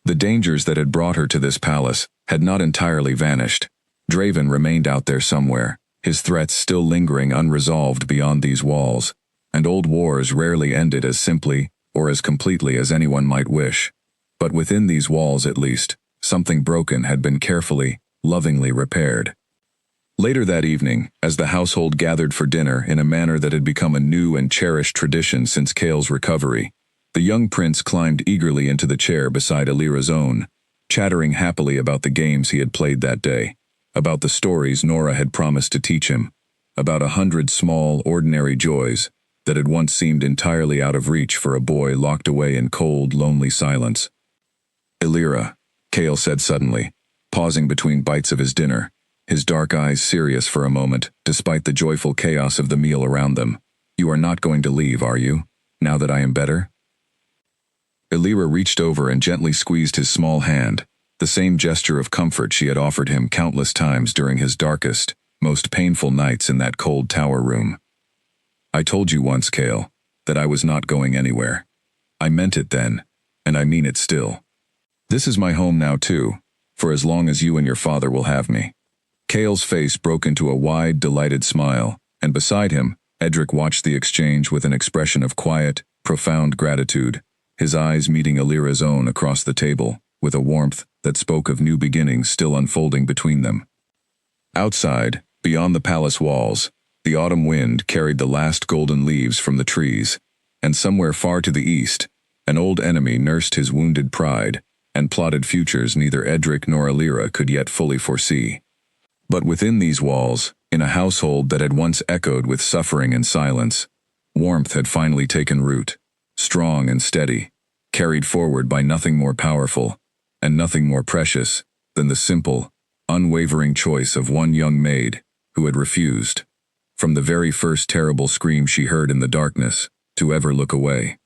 The dangers that had brought her to this palace had not entirely vanished. Draven remained out there somewhere, his threats still lingering unresolved beyond these walls, and old wars rarely ended as simply or as completely as anyone might wish. But within these walls at least, something broken had been carefully, lovingly repaired. Later that evening, as the household gathered for dinner in a manner that had become a new and cherished tradition since Kale's recovery, the young prince climbed eagerly into the chair beside Elira's own, chattering happily about the games he had played that day, about the stories Nora had promised to teach him, about 100 small, ordinary joys that had once seemed entirely out of reach for a boy locked away in cold, lonely silence. "Elira," Kale said suddenly, pausing between bites of his dinner, his dark eyes serious for a moment, despite the joyful chaos of the meal around them. "You are not going to leave, are you, now that I am better?" Elira reached over and gently squeezed his small hand, the same gesture of comfort she had offered him countless times during his darkest, most painful nights in that cold tower room. "I told you once, Kale, that I was not going anywhere. I meant it then, and I mean it still. This is my home now too, for as long as you and your father will have me." Kale's face broke into a wide, delighted smile, and beside him, Edric watched the exchange with an expression of quiet, profound gratitude, his eyes meeting Elira's own across the table, with a warmth that spoke of new beginnings still unfolding between them. Outside, beyond the palace walls, the autumn wind carried the last golden leaves from the trees, and somewhere far to the east, an old enemy nursed his wounded pride, and plotted futures neither Edric nor Elira could yet fully foresee. But within these walls, in a household that had once echoed with suffering and silence, warmth had finally taken root, strong and steady, carried forward by nothing more powerful, and nothing more precious, than the simple, unwavering choice of one young maid, who had refused, from the very first terrible scream she heard in the darkness, to ever look away.